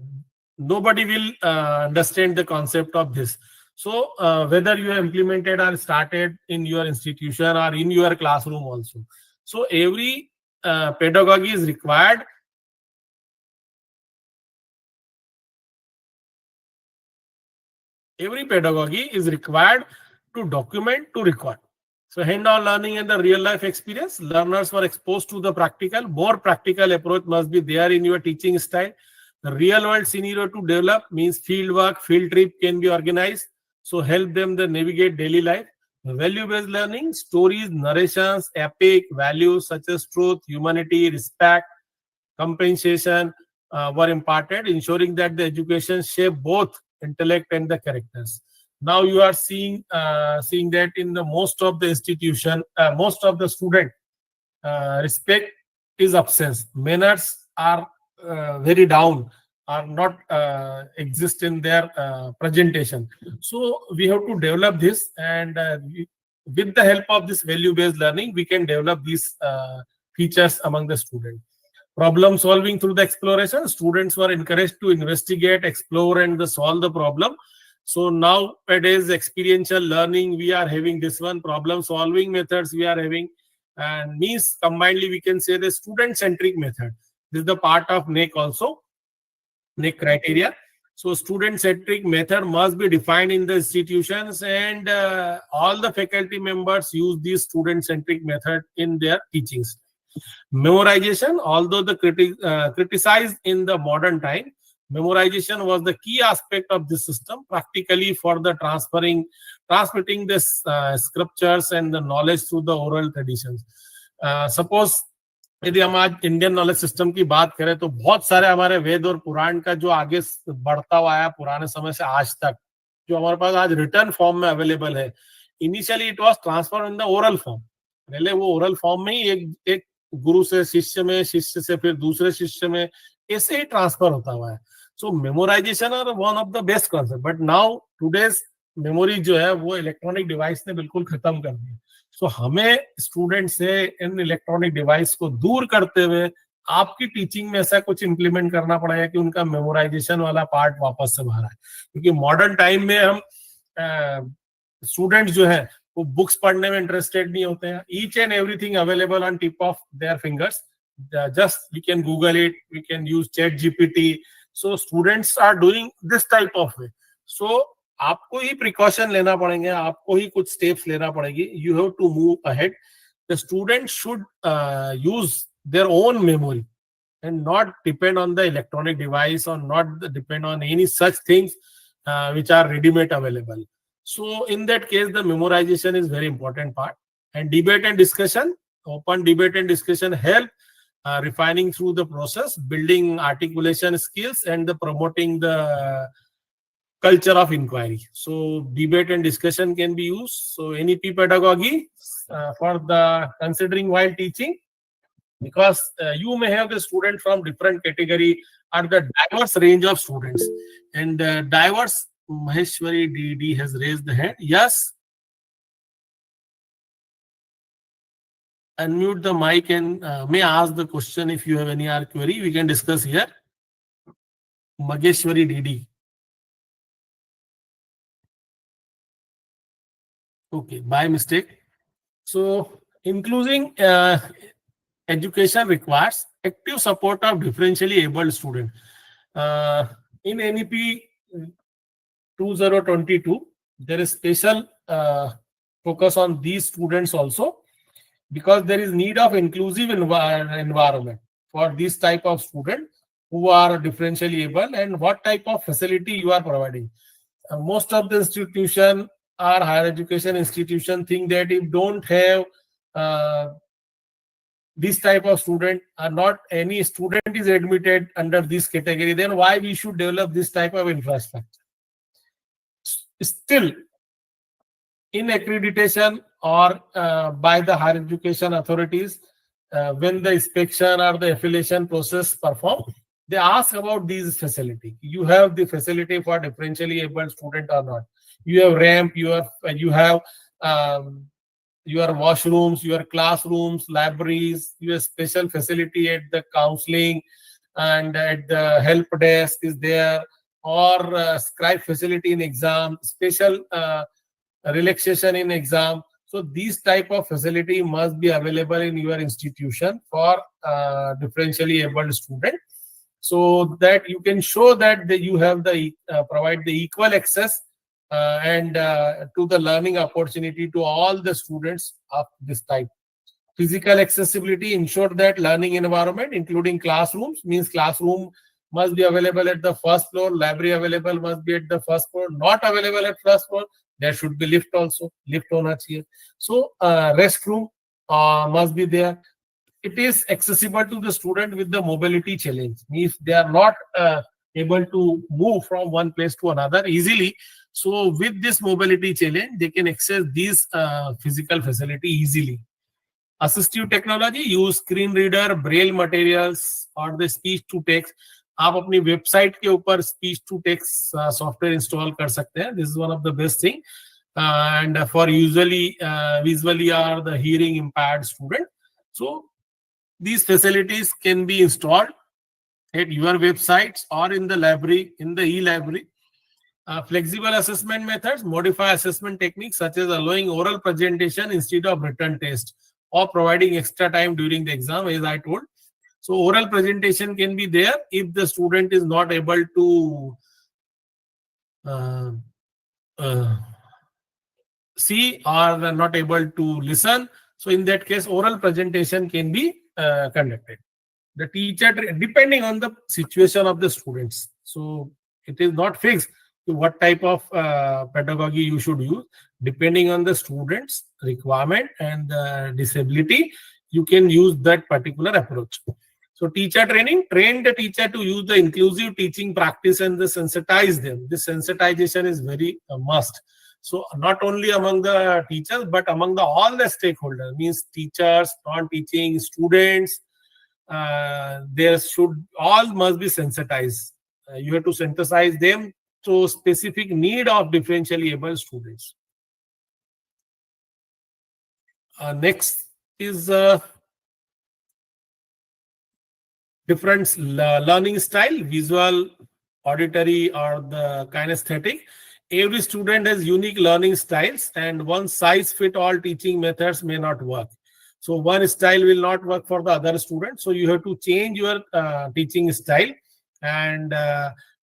nobody will understand the concept of this. So whether you have implemented or started in your institution or in your classroom also. So every pedagogy is required. Every pedagogy is required to document, to record. So hand-on learning and the real-life experience, learners were exposed to the practical. More practical approach must be there in your teaching style. The real-world scenario to develop means field work, field trip can be organized. So help them to navigate daily life. Value-based learning, stories, narrations, epic values such as truth, humanity, respect, compensation were imparted, ensuring that the education shape both intellect and the characters. Now you are seeing that in the most of the institution, most of the student, respect is absence. Manners are very down, are not exist in their presentation. So we have to develop this, and with the help of this value-based learning, we can develop these features among the students. Problem solving through the exploration, students were encouraged to investigate, explore, and solve the problem. So nowadays experiential learning, we are having this one. Problem solving methods we are having, and means combinedly we can say the student centric method. This is the part of NAC also, NAC criteria. So student centric method must be defined in the institutions, and all the faculty members use this student centric method in their teachings. Memorization, although the criticized in the modern time, memorization was the key aspect of this system, practically for the transmitting this scriptures and the knowledge through the oral traditions. Suppose यदि हम आज Indian knowledge system की बात करें तो बहुत सारे हमारे वेद और पुराण का जो आगे बढ़ता हुआ आया पुराने समय से आज तक, जो हमारे पास आज रिटर्न फॉर्म में अवेलेबल है, initially it was transfer in the oral form. पहले वो ओरल फॉर्म में ही एक गुरु से शिष्य में, शिष्य से फिर दूसरे शिष्य में, ऐसे ही ट्रांसफर होता हुआ है. So memorization are one of the best concept, but now today's memory जो है वो इलेक्ट्रॉनिक डिवाइस ने बिल्कुल खत्म कर दी. सो हमें स्टूडेंट से इन इलेक्ट्रॉनिक डिवाइस को दूर करते हुए आपकी टीचिंग में ऐसा कुछ इंप्लीमेंट करना पड़ेगा कि उनका मेमोराइजेशन वाला पार्ट वापस से बाहर आए. क्योंकि मॉडर्न टाइम में हम स्टूडेंट्स जो है वो बुक्स पढ़ने में इंटरेस्टेड नहीं होते हैं. Each and everything available on tip of their fingers. Just we can Google it, we can use ChatGPT. So students are doing this type of way. So आपको ही प्रिकॉशन लेना पड़ेंगे, आपको ही कुछ स्टेप्स लेना पड़ेगी. You have to move ahead. The student should use their own memory and not depend on the electronic device, or not depend on any such things which are ready-made available. So in that case, the memorization is very important part. And debate and discussion, open debate and discussion help refining through the process, building articulation skills, and the promoting the culture of inquiry. So debate and discussion can be used. So NEP pedagogy for the considering while teaching, because you may have the student from different category or the diverse range of students, and diverse. Maheshwari DD has raised the hand. Yes. Unmute the mic and may ask the question if you have any other query. We can discuss here. Maheshwari DD. Okay, by mistake. So, including education requires active support of differentially able student. In NEP 2022, there is special focus on these students also. because there is need of inclusive environment for this type of student who are differentially able, and what type of facility you are providing. Most of the institution or higher education institution think that if don't have uh, this type of student, or not any student is admitted under this category, then why we should develop this type of infrastructure? Still, in accreditation or by the higher education authorities, when the inspection or the affiliation process perform, they ask about these facility. You have the facility for differentially able student or not? You have ramp, you have um, your washrooms, your classrooms, libraries, your special facility at the counseling and at the help desk is there, or scribe facility in exam, special relaxation in exam. So these type of facility must be available in your institution for differentially able student, so that you can show that you have the provide the equal access and to the learning opportunity to all the students of this type. Physical accessibility ensure that learning environment, including classrooms, means classroom must be available at the first floor, library available must be at the first floor, not available at first floor, there should be lift also, lift hona chahiye. So restroom must be there. It is accessible to the student with the mobility challenge. If they are not able to move from one place to another easily, so with this mobility challenge, they can access these physical facility easily. Assistive technology, use screen reader, braille materials और the speech to text. आप अपनी website के ऊपर speech to text software install कर सकते हैं. This is one of the best thing and for usually visually or the hearing impaired student. So these facilities can be installed at your websites or in the library, in the e-library. Flexible assessment methods, modify assessment techniques such as allowing oral presentation instead of written test or providing extra time during the exam, as I told. So oral presentation can be there if the student is not able to uh, uh, see or not able to listen. So in that case, oral presentation can be conducted. The teacher, depending on the situation of the students, so it is not fixed to what type of pedagogy you should use. Depending on the students requirement and the disability, you can use that particular approach. So teacher training, train the teacher to use the inclusive teaching practice and the sensitize them. This sensitization is very must. So not only among the teachers, but among all the stakeholders, means teachers, non-teaching, students, there should all must be sensitized. You have to synthesize them to specific need of differentially able students. Next is different learning style, visual, auditory, or the kinesthetic. Every student has unique learning styles, and one size fit all teaching methods may not work. So one style will not work for the other student. So you have to change your teaching style, and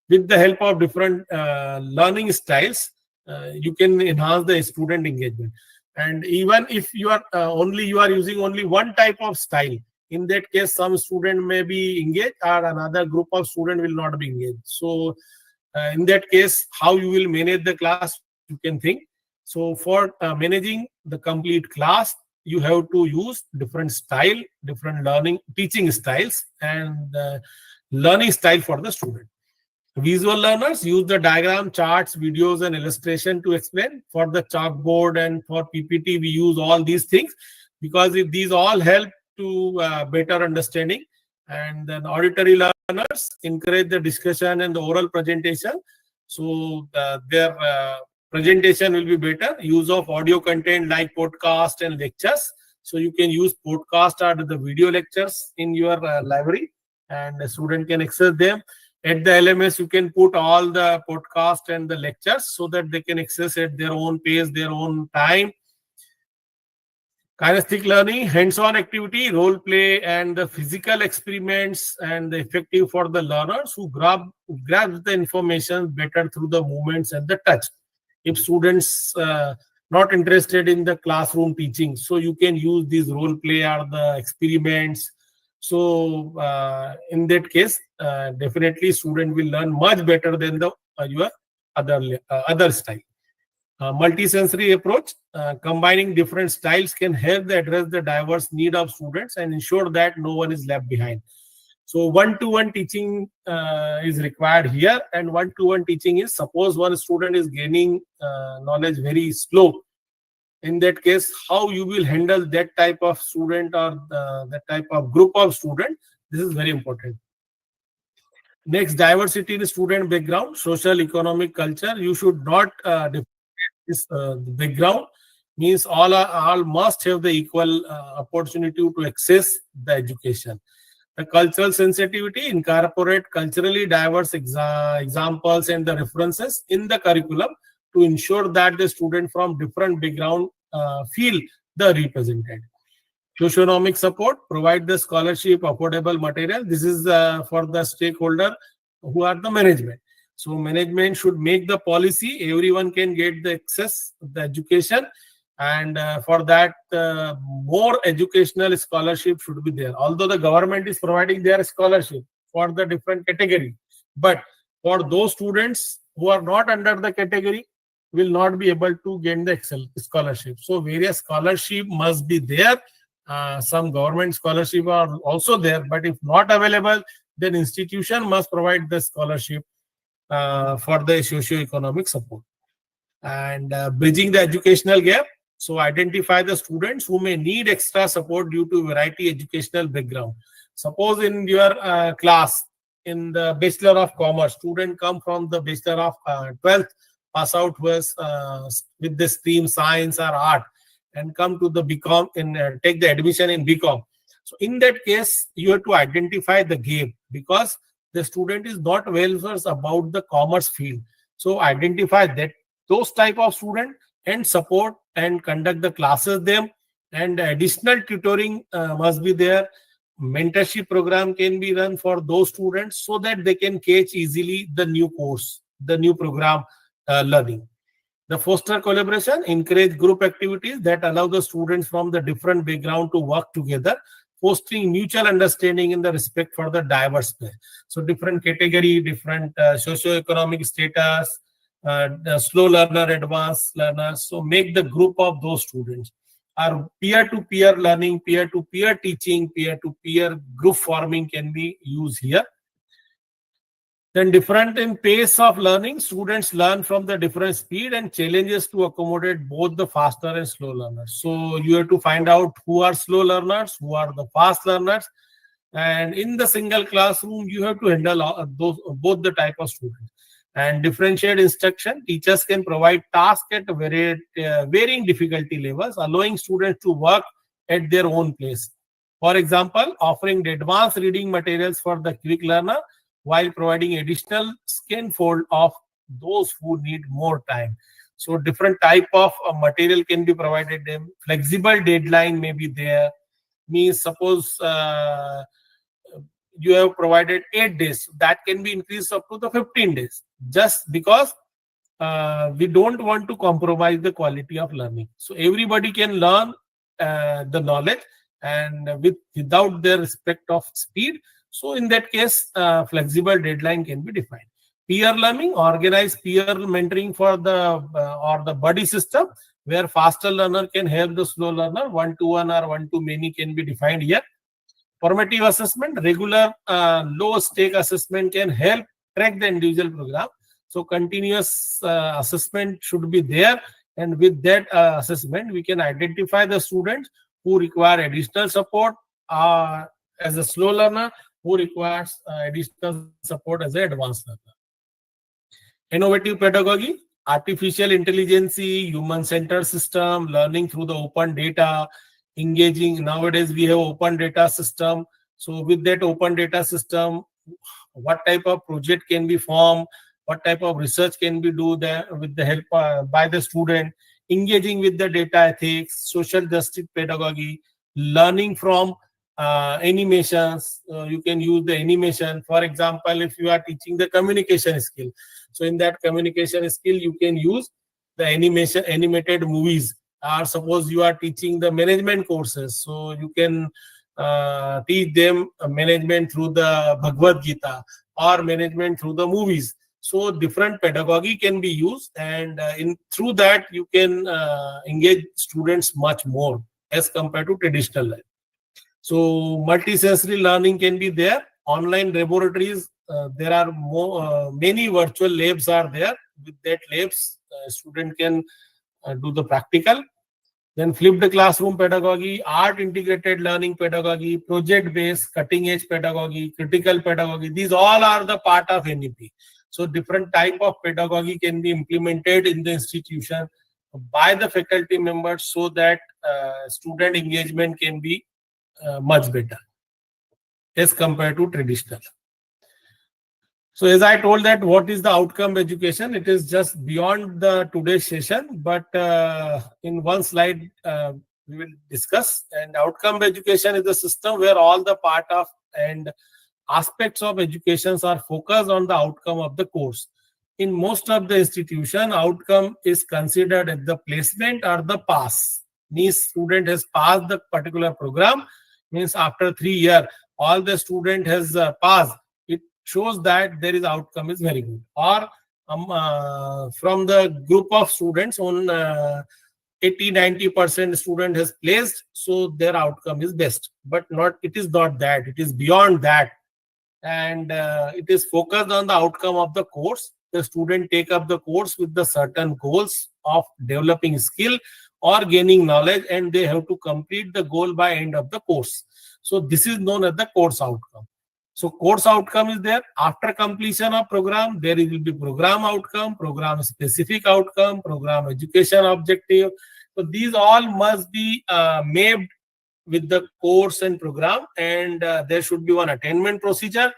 with the help of different learning styles, you can enhance the student engagement. And even if you are using only one type of style, in that case, some student may be engaged, or another group of student will not be engaged. So in that case, how you will manage the class, you can think. So for managing the complete class, you have to use different style, different learning teaching styles, and learning style for the student. Visual learners use the diagram, charts, videos, and illustration to explain. For the chalkboard and for PPT, we use all these things because these all help to better understanding. And then auditory learners encourage the discussion and the oral presentation. So their presentation will be better. Use of audio content like podcast and lectures. So you can use podcast or the video lectures in your library, and the student can access them. At the LMS, you can put all the podcast and the lectures so that they can access at their own pace, their own time. Kinesthetic learning, hands-on activity, role play, and the physical experiments, and the effective for the learners who grabs the information better through the movements and the touch. If students not interested in the classroom teaching, so you can use these role play or the experiments. So in that case, definitely student will learn much better than the your other style. Multisensory approach, combining different styles can help address the diverse need of students and ensure that no one is left behind. So one-to-one teaching is required here, and one-to-one teaching is, suppose one student is gaining knowledge very slow. In that case, how you will handle that type of student or that type of group of student, this is very important. Next, diversity in student background, social, economic, culture. You should not this background, means all must have the equal opportunity to access the education. The cultural sensitivity, incorporate culturally diverse examples and the references in the curriculum to ensure that the student from different background feel the represented. Socioeconomic support, provide the scholarship, affordable material. This is for the stakeholder who are the management. So management should make the policy, everyone can get the access the education, and for that more educational scholarship should be there. Although the government is providing their scholarship for the different category, but for those students who are not under the category will not be able to gain the excel scholarship. So various scholarship must be there. Some government scholarship are also there, but if not available, then institution must provide the scholarship for the socio-economic support. And bridging the educational gap. So identify the students who may need extra support due to variety educational background. Suppose in your class, in the Bachelor of Commerce, student come from the Bachelor of 12th pass out with the stream science or art, and come to the BCom and take the admission in BCom. So in that case, you have to identify the gap, because the student is not well versed about the commerce field. So identify that those type of student and support and conduct the classes them, and additional tutoring must be there. Mentorship program can be run for those students so that they can catch easily the new course, the new program learning. The foster collaboration, encourage group activities that allow the students from the different background to work together, fostering mutual understanding in the respect for the diverse play. So different category, different socio-economic status, the slow learner, advanced learners. So make the group of those students. Our peer-to-peer learning, peer-to-peer teaching, peer-to-peer group forming can be used here. Then different in pace of learning, students learn from the different speed and challenges to accommodate both the faster and slow learners. So you have to find out who are slow learners, who are the fast learners. And in the single classroom, you have to handle those both the type of students. And differentiate instruction, teachers can provide tasks at varying difficulty levels, allowing students to work at their own pace. For example, offering the advanced reading materials for the quick learner, while providing additional scaffold of those who need more time. So different type of material can be provided them. Flexible deadline may be there. Means suppose you have provided 8 days, that can be increased up to the 15 days, just because we don't want to compromise the quality of learning. So everybody can learn the knowledge, and without their respect of speed. So in that case, flexible deadline can be defined. Peer learning, organize peer mentoring for the or the buddy system, where faster learner can help the slow learner. One-to-one or one-to-many can be defined here. Formative assessment, regular low-stake assessment can help track the individual program. So continuous assessment should be there, and with that assessment, we can identify the students who require additional support as a slow learner, who requires additional support as an advanced learner. Innovative pedagogy, artificial intelligence, human-centered system, learning through the open data, engaging. Nowadays, we have open data system. So with that open data system, what type of project can be formed, what type of research can be do there with the help by the student, engaging with the data ethics, social justice pedagogy, learning from animations. You can use the animation. For example, if you are teaching the communication skill, so in that communication skill, you can use the animated movies, or suppose you are teaching the management courses, so you can teach them management through the Bhagavad Gita or management through the movies. So different pedagogy can be used, and in through that you can engage students much more as compared to traditional life. So multisensory learning can be there. Online laboratories, there are many virtual labs are there. With that labs, student can do the practical. Then flipped classroom pedagogy, art integrated learning pedagogy, project based cutting edge pedagogy, critical pedagogy. These all are the part of NEP. So different type of pedagogy can be implemented in the institution by the faculty members, so that student engagement can be much better as compared to traditional. So as I told that what is the outcome education, it is just beyond the today's session, but in one slide we will discuss. And outcome education is a system where all the part of and aspects of educations are focused on the outcome of the course. In most of the institution, outcome is considered as the placement or the pass. Means student has passed the particular program, means after 3 years, all the student has passed. It shows that there is outcome is very good. Or from the group of students, on 80-90% student has placed, so their outcome is best. But not, it is not that. It is beyond that, and it is focused on the outcome of the course. The student take up the course with the certain goals of developing skill or gaining knowledge, and they have to complete the goal by end of the course. So this is known as the course outcome. So course outcome is there. After completion of program, there will be program outcome, program specific outcome, program education objective. So these all must be mapped with the course and program, and there should be one attainment procedure.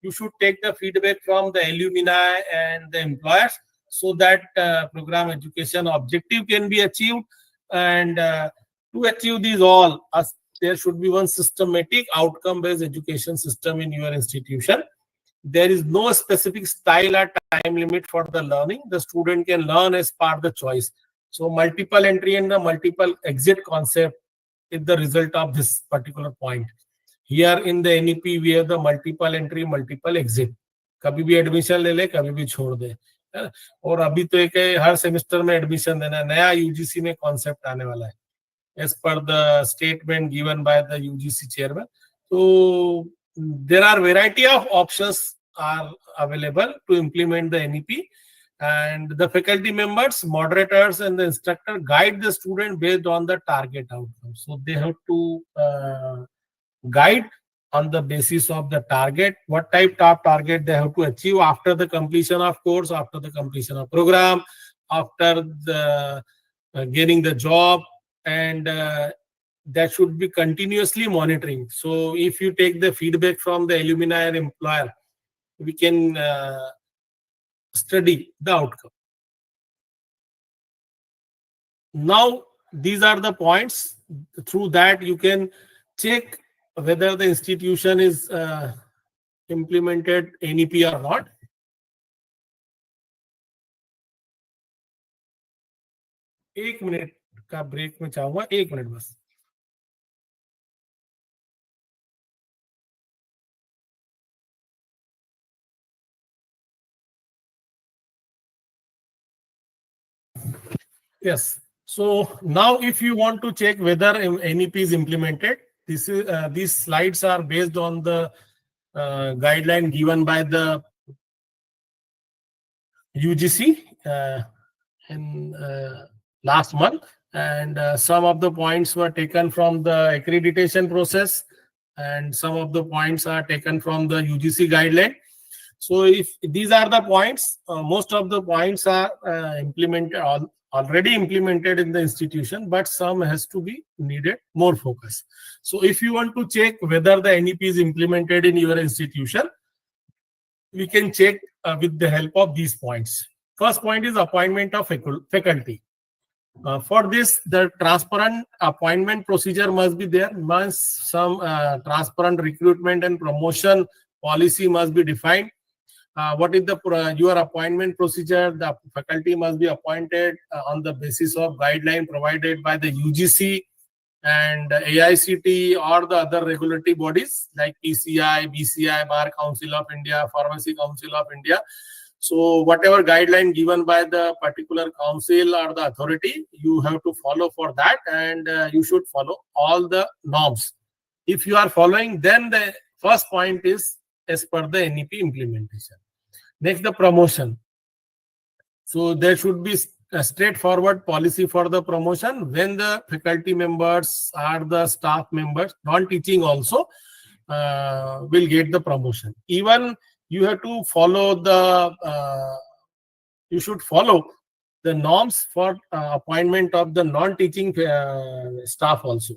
You should take the feedback from the alumni and the employers, so that program education objective can be achieved. And to achieve these all, there should be one systematic outcome based education system in your institution. There is no specific style or time limit for the learning. The student can learn as per the choice. So multiple entry and the multiple exit concept is the result of this particular point. Here in the NEP, we have the multiple entry, multiple exit. कभी भी admission ले ले, कभी भी छोड़ दे, है ना? और अभी तो एक हर सेमेस्टर में एडमिशन देना, नया यूजीसी में कॉन्सेप्ट आने वाला है, as per the statement given by the UGC chairman. So there are variety of options are available to implement the NEP, and the faculty members, moderators, and the instructor guide the student based on the target outcome. So they have to guide on the basis of the target, what type of target they have to achieve after the completion of course, after the completion of program, after the getting the job, and that should be continuously monitoring. So if you take the feedback from the alumni and employer, we can study the outcome. Now these are the points. Through that you can check whether the institution is implemented NEP or not. एक minute का break में चाहूंगा, एक minute बस. Yes. So now if you want to check whether NEP is implemented, this is these slides are based on the guideline given by the UGC in last month, and some of the points were taken from the accreditation process, and some of the points are taken from the UGC guideline. So if these are the points, most of the points are implemented, already implemented in the institution, but some has to be needed more focus. So if you want to check whether the NEP is implemented in your institution, we can check with the help of these points. First point is appointment of faculty. For this, the transparent appointment procedure must be there. Some transparent recruitment and promotion policy must be defined. what is the your appointment procedure. The faculty must be appointed on the basis of guideline provided by the UGC and AICT or the other regulatory bodies like PCI, BCI, Bar Council of India, Pharmacy Council of India. So whatever guideline given by the particular council or the authority, you have to follow for that, and you should follow all the norms. If you are following, then the first point is as per the NEP implementation. Next, the promotion. So there should be a straightforward policy for the promotion when the faculty members or the staff members, non-teaching also, will get the promotion. Even you have to follow the, you should follow the norms for appointment of the non-teaching staff also.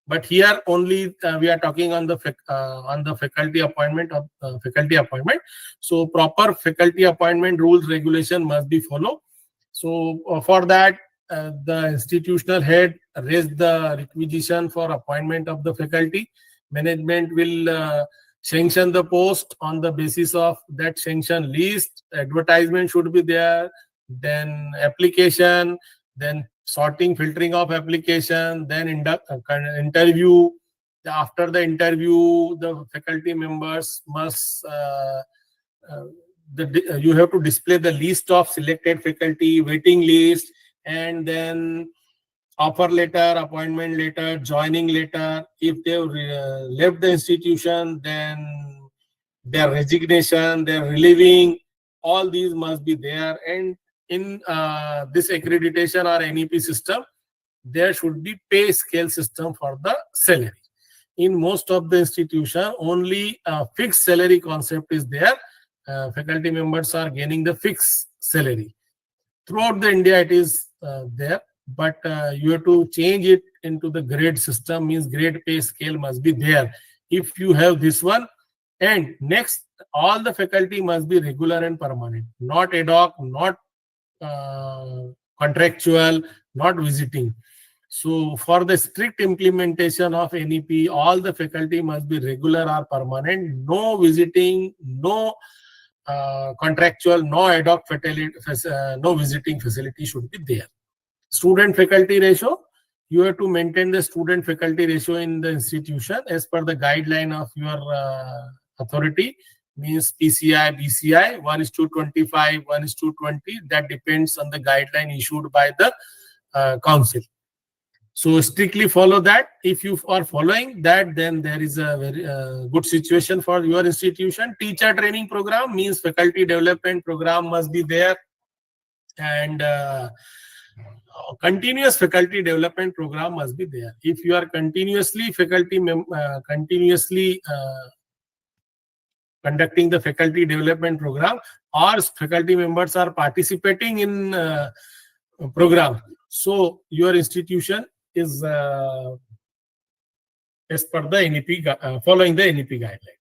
But here only we are talking on the faculty appointment of faculty appointment. So proper faculty appointment rules regulation must be followed. So for that, the institutional head raised the requisition for appointment of the faculty. Management will sanction the post on the basis of that sanction list. Advertisement should be there. Then application. Then sorting, filtering of application, then interview. After the interview, the faculty members must you have to display the list of selected faculty, waiting list, and then offer letter, appointment letter, joining letter. If they left the institution, then their resignation, their relieving, all these must be there. And in this accreditation or NEP system, there should be pay scale system for the salary. In most of the institution, only a fixed salary concept is there. Faculty members are gaining the fixed salary. Throughout the India, it is there, but you have to change it into the grade system, means grade pay scale must be there. If you have this one, and next, all the faculty must be regular and permanent, not ad hoc, not contractual, not visiting. So for the strict implementation of NEP, all the faculty must be regular or permanent, no visiting, no contractual, no ad hoc faculty, no visiting facility should be there. Student faculty ratio, you have to maintain the student faculty ratio in the institution as per the guideline of your authority, means PCI, BCI, 1:25, 1:20. That depends on the guideline issued by the council. So strictly follow that. If you are following that, then there is a very good situation for your institution. Teacher training program, means faculty development program must be there, and continuous faculty development program must be there. If you are continuously conducting the faculty development program, or faculty members are participating in program, so your institution is as per the NEP, following the NEP guideline.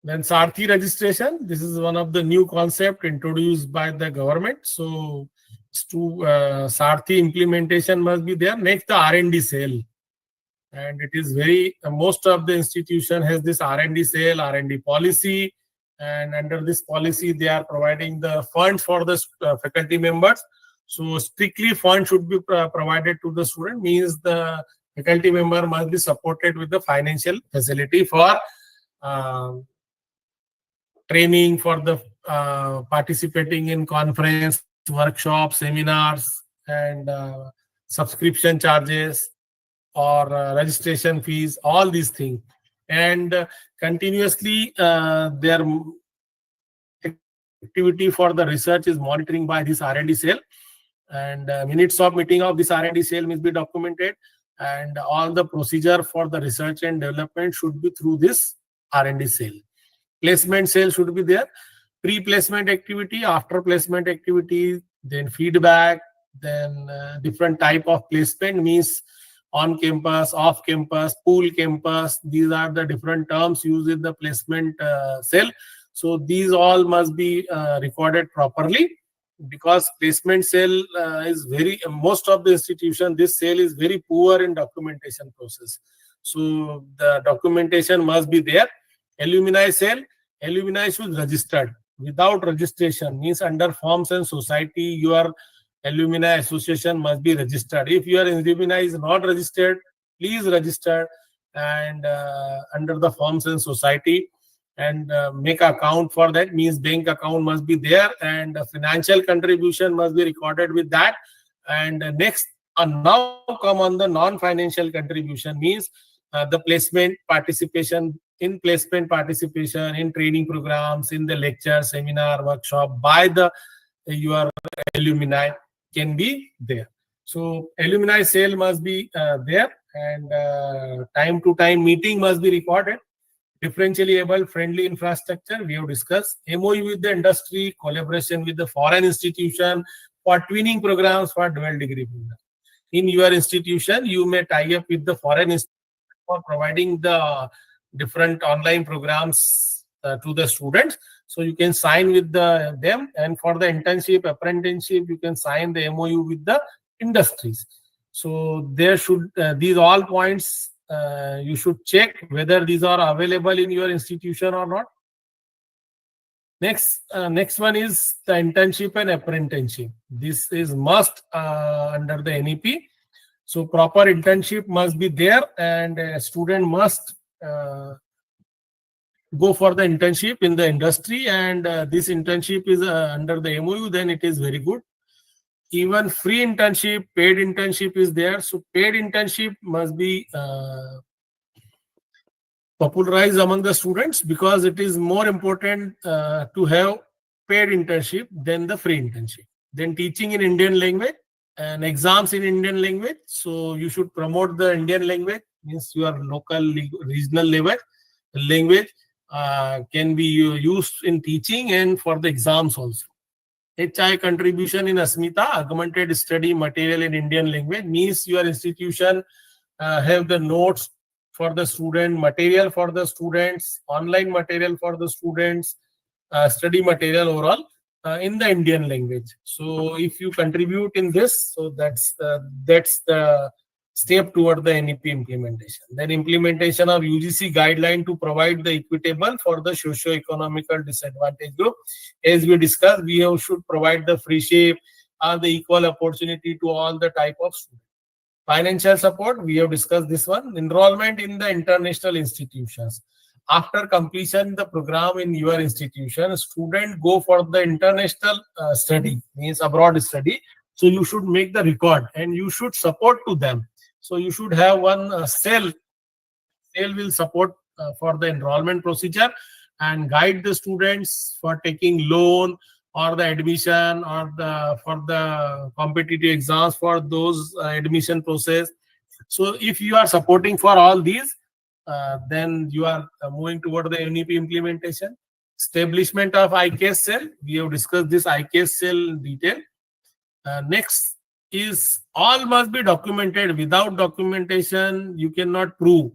Then Sarthi registration, this is one of the new concept introduced by the government. So Sarthi implementation must be there. Next, the R&D cell. And it is very, most of the institution has this R&D cell, R&D policy. And under this policy, they are providing the funds for the faculty members. So strictly fund should be provided to the student, means the faculty member must be supported with the financial facility for training, for the participating in conference, workshops, seminars, and subscription charges or registration fees, all these things. And continuously their activity for the research is monitoring by this R&D cell, and minutes of meeting of this R&D cell must be documented, and all the procedure for the research and development should be through this R&D cell. Placement cell should be there. Pre-placement activity, after placement activity, then feedback, then different type of placement, means on campus, off campus, pool campus. These are the different terms used in the placement cell. So these all must be recorded properly, because placement cell is very, most of the institution, this cell is very poor in documentation process. So the documentation must be there. Alumni cell, alumni should register. without registration, means under forms and society, your alumni association must be registered. If your alumni is not registered, please register and under the forms and society, and make account for that, means bank account must be there, and financial contribution must be recorded with that. And next, now come on the non-financial contribution, means the placement participation, in placement participation in training programs, in the lecture, seminar, workshop by the your alumni can be there. So alumni sale must be there, and time to time meeting must be recorded. Differentially able friendly infrastructure, we have discussed. MOU with the industry, collaboration with the foreign institution for twinning programs for dual degree programs. In your institution, you may tie up with the foreign institution for providing the different online programs to the students. So you can sign with them, and for the internship, apprenticeship, you can sign the MOU with the industries. So there should these all points you should check whether these are available in your institution or not. Next one is the internship and apprenticeship. This is must under the NEP. So proper internship must be there, and a student must go for the internship in the industry, and this internship is under the MOU, then it is very good. Even free internship, paid internship is there. So paid internship must be popularized among the students, because it is more important to have paid internship than the free internship. Then teaching in Indian language and exams in Indian language. So you should promote the Indian language, means your local regional language can be used in teaching and for the exams also. HI contribution in Asmita, augmented study material in Indian language, means your institution have the notes for the student, material for the students, online material for the students, study material overall in the Indian language. So if you contribute in this, so that's the step toward the NEP implementation. Then implementation of UGC guideline to provide the equitable for the socio-economical disadvantaged group. As we discussed, should provide the free shape or the equal opportunity to all the type of students. Financial support, we have discussed this one. Enrollment in the international institutions. After completion the program in your institution, student go for the international study, means abroad study. So you should make the record and you should support to them. So you should have one cell will support for the enrollment procedure and guide the students for taking loan or the admission or for the competitive exams for those admission process. So if you are supporting for all these, then you are moving toward the NEP implementation. Establishment of ICAS cell, we have discussed this ICAS cell in detail. Next is all must be documented. Without documentation, you cannot prove.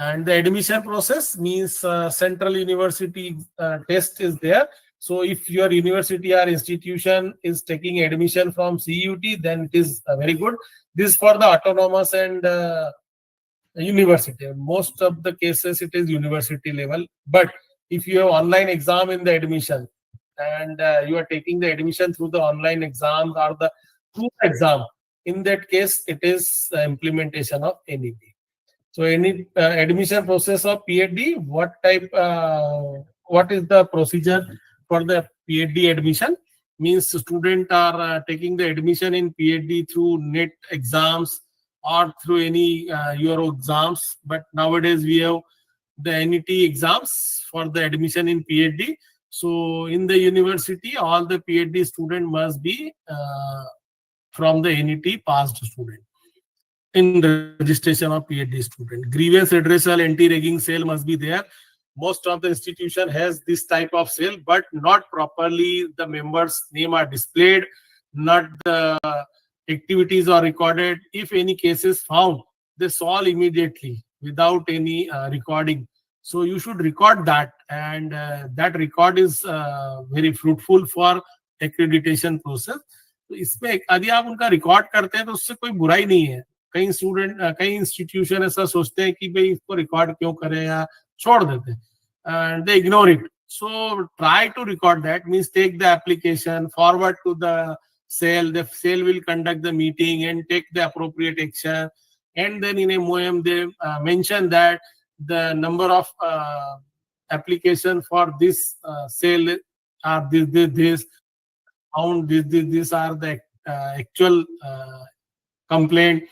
And the admission process means central university test is there. So if your university or institution is taking admission from CUT, then it is very good. This is for the autonomous and university. Most of the cases it is university level. But if you have online exam in the admission and you are taking the admission through the online exams or the through exam, in that case it is implementation of NEP. So any admission process of PhD, what is the procedure for the PhD admission? Means students are taking the admission in PhD through NET exams or through any Euro exams. But nowadays we have the NET exams for the admission in PhD. So in the university, all the PhD student must be from the NET passed student in registration of PhD student. Grievance redressal, anti-ragging cell must be there. Most of the institution has this type of cell, but not properly the members' name are displayed, not the activities are recorded. If any cases found, they solve immediately without any recording. So you should record that, and that record is very fruitful for accreditation process. तो इसमें यदि आप उनका record करते हैं तो उससे कोई बुराई नहीं है. कई स्टूडेंट कई इंस्टीट्यूशन ऐसा सोचते हैं कि भाई इसको रिकॉर्ड क्यों करें या छोड़ देते हैं, and they ignore it. So try to record that. Means take the application, forward to the cell. The cell will conduct the meeting and take the appropriate action. And then in a MOM, they mention that the number of application for this cell are this found these are the actual complaint,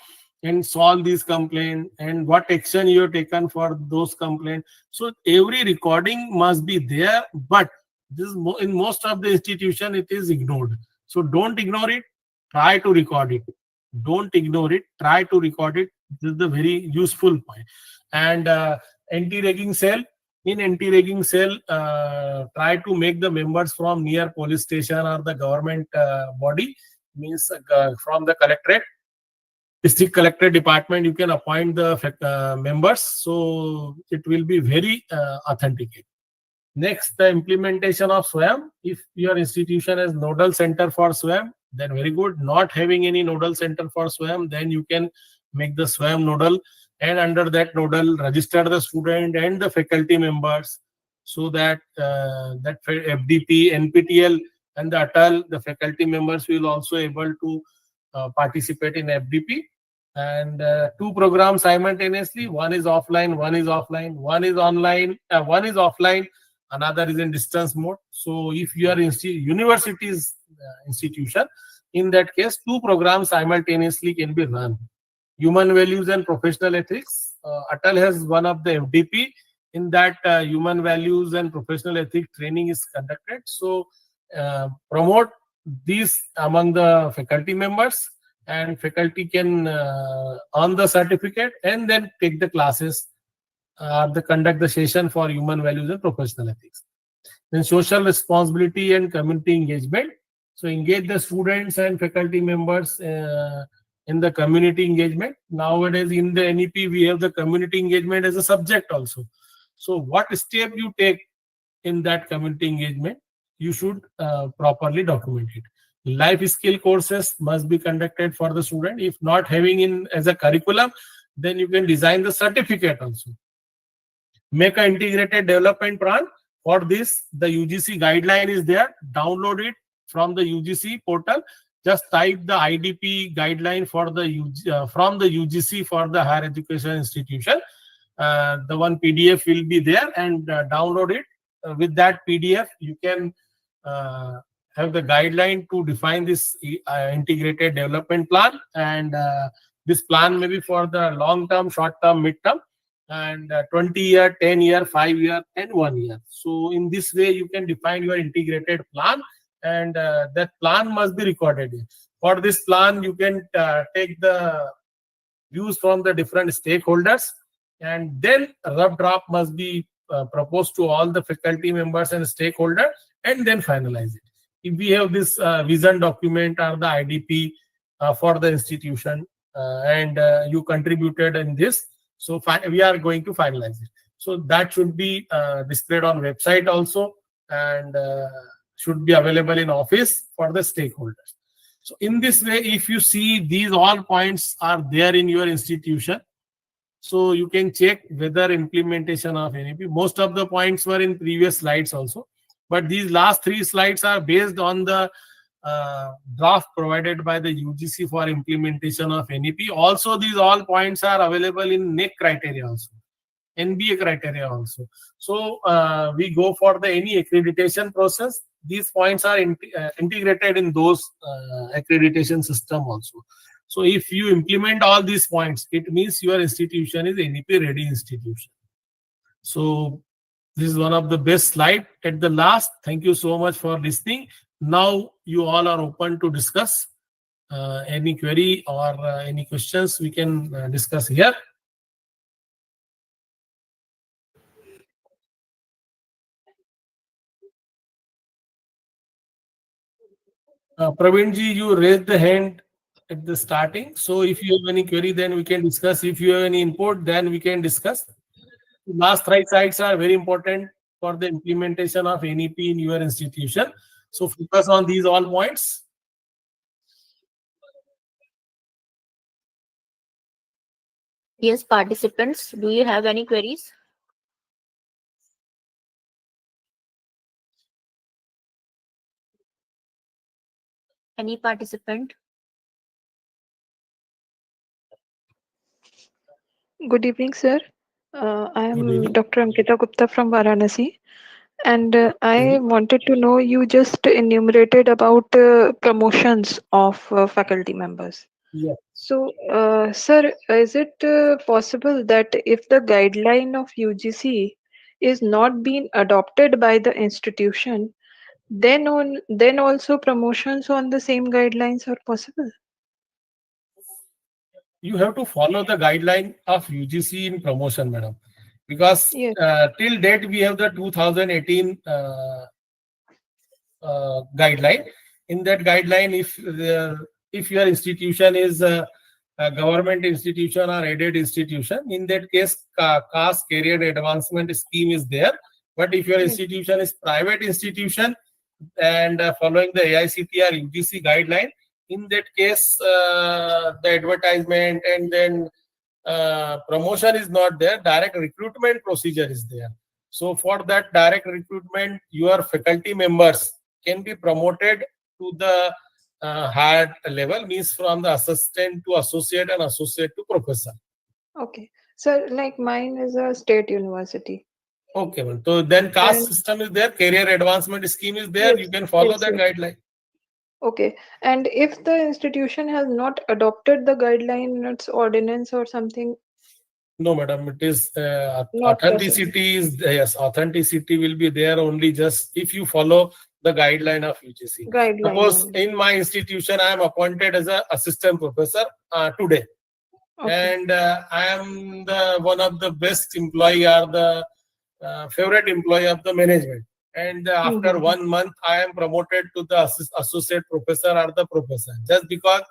and solve these complaint, and what action you have taken for those complaint. So every recording must be there, but in most of the institution it is ignored. So don't ignore it, try to record it. Don't ignore it, try to record it. This is the very useful point. And anti-ragging cell, in anti-ragging cell, try to make the members from near police station or the government body, means from the collectorate, district collector department. You can appoint the members, so it will be very authenticate. Next, the implementation of SWAM. If your institution has nodal center for SWAM, then very good. Not having any nodal center for SWAM, then you can make the SWAM nodal, and under that nodal register the student and the faculty members, so that FDP, NPTL, and the ATAL, the faculty members will also able to participate in FDP. And two programs simultaneously. One is offline, one is offline, one is online, one is offline, another is in distance mode. So if you are in university's institution, in that case, two programs simultaneously can be run. Human values and professional ethics. Atal has one of the FDP. In that, human values and professional ethics training is conducted. So promote these among the faculty members, and faculty can earn the certificate and then take the classes, the conduct the session for human values and professional ethics. Then social responsibility and community engagement. So engage the students and faculty members in the community engagement. Nowadays in the NEP we have the community engagement as a subject also. So what step you take in that community engagement, you should properly document it. Life skill courses must be conducted for the student. If not having in as a curriculum, then you can design the certificate also. Make an integrated development plan. For this, the UGC guideline is there. Download it from the UGC portal. Just type the IDP guideline for the from the UGC for the higher education institution. The one PDF will be there, and download it. With that PDF, you can have the guideline to define this integrated development plan, and this plan may be for the long term, short term, mid term, and 20-year, 10-year, 5-year, and 1 year. So in this way, you can define your integrated plan, and that plan must be recorded. For this plan, you can take the views from the different stakeholders, and then a rough draft must be proposed to all the faculty members and stakeholders, and then finalize it. If we have this vision document or the IDP for the institution, and you contributed in this, so we are going to finalize it. So that should be displayed on website also, and should be available in office for the stakeholders. So in this way, if you see these all points are there in your institution, so you can check whether implementation of NEP. Most of the points were in previous slides also, but these last 3 slides are based on the draft provided by the UGC for implementation of NEP. Also, these all points are available in NEC criteria also, NBA criteria also. So we go for the any accreditation process. These points are integrated in those accreditation system also. So if you implement all these points, it means your institution is NEP ready institution. So this is one of the best slide at the last. Thank you so much for listening. Now you all are open to discuss any query or any questions we can discuss here. Praveen ji, you raised the hand at the starting. So if you have any query, then we can discuss. If you have any input, then we can discuss. Last 3 sites are very important for the implementation of NEP in your institution. So focus on these all points. Yes, participants, do you have any queries? Any participant? Good evening, sir. I Good am evening. Dr. Ankita Gupta from Varanasi, and Good I evening. wanted to know you just enumerated about promotions of faculty members. Yeah. So, sir, is it possible that if the guideline of UGC is not being adopted by the institution, then also promotions on the same guidelines are possible? You have to follow the guideline of UGC in promotion, madam, because Yes. till date we have the 2018 guideline. In that guideline, if your institution is a government institution or aided institution, in that case, caste career advancement scheme is there. But if your Yes. institution is private institution and following the AICTE or UGC guideline, in that case, the advertisement and then promotion is not there. Direct recruitment procedure is there. So for that direct recruitment, your faculty members can be promoted to the higher level, means from the assistant to associate and associate to professor. Okay. Sir, like mine is a state university. Okay, well, so then caste And system is there, career advancement scheme is there. yes, You can follow yes, that yes. guideline. Okay. And if the institution has not adopted the guideline in its ordinance or something, No, madam, it is not possible. authenticity is yes, authenticity will be there only just if you follow the guideline of UGC. Guideline Suppose only. in my institution I am appointed as an assistant professor today, Okay. and I am the one of the best employee or the favorite employee of the management. And after Mm-hmm. 1 month, I am promoted to the associate professor or the professor just because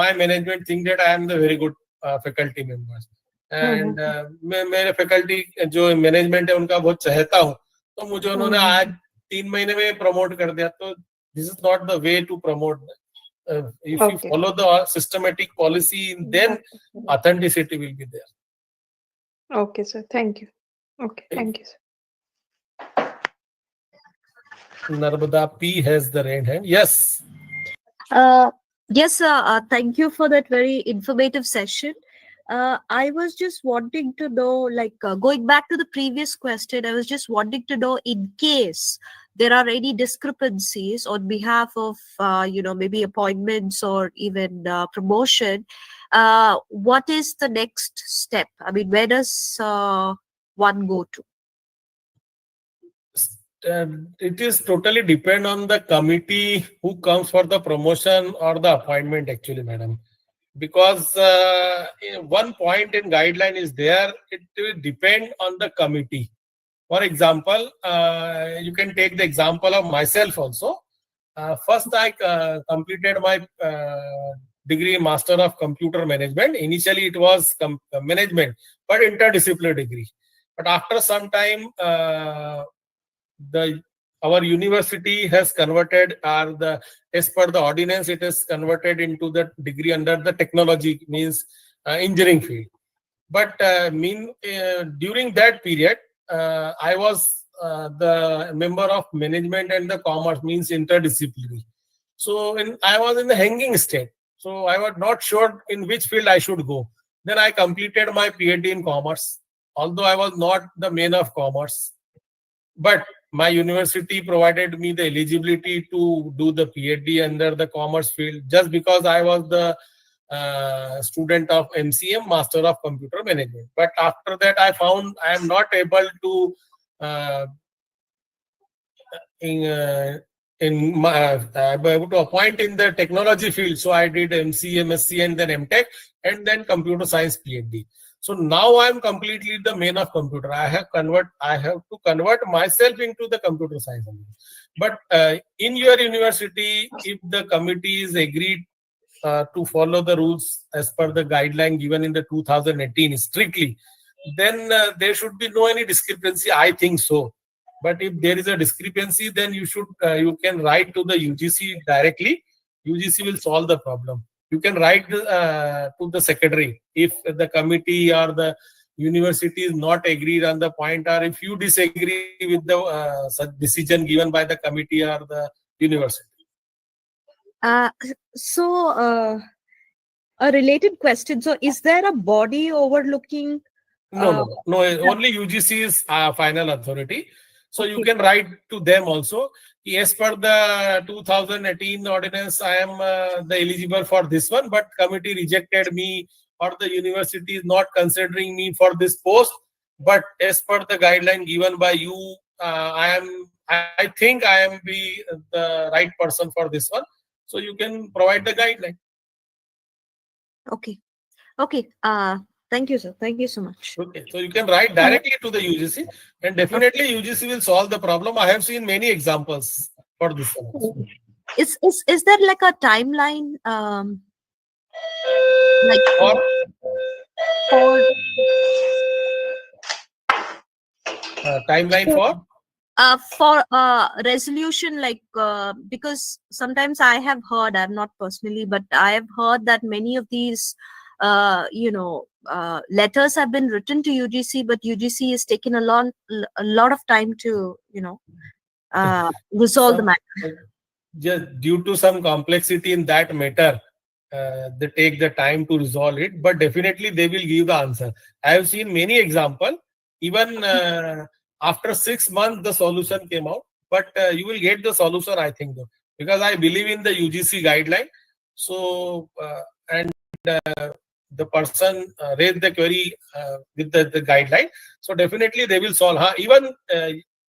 my management think that I am the very good faculty members. Mm-hmm. And मैं मेरे faculty जो management है उनका बहुत चाहता हूँ, तो मुझे उन्होंने आज Mm-hmm. 3 महीने में प्रमोट कर दिया. तो this is not the way to promote. If you Okay. follow the systematic policy, then That is correct. authenticity will be there. Okay, sir. Thank you. Okay. Thank you, sir. Narmada P has the red hand. Yes. Uh, yes, thank you for that very informative session. I was just wanting to know, like, going back to the previous question, I was just wanting to know in case there are any discrepancies on behalf of, maybe appointments or even promotion, what is the next step? I mean, where does one go to? It is totally depend on the committee who comes for the promotion or the appointment actually, madam. Because one point in guideline is there, it will depend on the committee. For example, you can take the example of myself also. First, I completed my degree Master of Computer Management. Initially, it was management, but interdisciplinary degree. But after some time, the our university has converted, or the as per the ordinance, it is converted into the degree under the technology, means engineering field. But during that period, I was the member of management and the commerce, means interdisciplinary. So I was in the hanging state. So I was not sure in which field I should go. Then I completed my PhD in commerce, although I was not the main of commerce. But my university provided me the eligibility to do the PhD under the commerce field just because I was the student of MCM, Master of Computer Management. But after that, I found I am not able to uh, in I'm able to appoint in the technology field. So I did MC, MSc, and then MTech, and then computer science PhD. So now I'm completely the main of computer. I have to convert myself into the computer science. But in your university, if the committee is agreed to follow the rules as per the guideline given in the 2018 strictly, then there should be no any discrepancy. I think so. But if there is a discrepancy, then you can write to the UGC directly. UGC will solve the problem. You can write to the secretary if the committee or the university is not agreed on the point, or if you disagree with the such decision given by the committee or the university. Uh, so, a related question. So, is there a body overlooking? No. Only UGC is final authority. So you Okay. can write to them also. As per the 2018 ordinance, I am the eligible for this one, but committee rejected me, or the university is not considering me for this post. But as per the guideline given by you, I think I am the right person for this one. So you can provide the guideline. Okay. Okay. Thank you, sir. Thank you so much. Okay, so you can write directly to the UGC, and definitely UGC will solve the problem. I have seen many examples for this one also. Is there like a timeline? Like Or for timeline for resolution, like because sometimes I have heard, I'm not personally, but I have heard that many of these letters have been written to UGC, but UGC has taken a lot of time to resolve the some matter. just due to some complexity in that matter, they take the time to resolve it. But definitely they will give the answer. I have seen many examples. Even after 6 months, the solution came out. But you will get the solution, I think, though, because I believe in the UGC guideline. So and the person raised the query with the guideline. So definitely they will solve. Even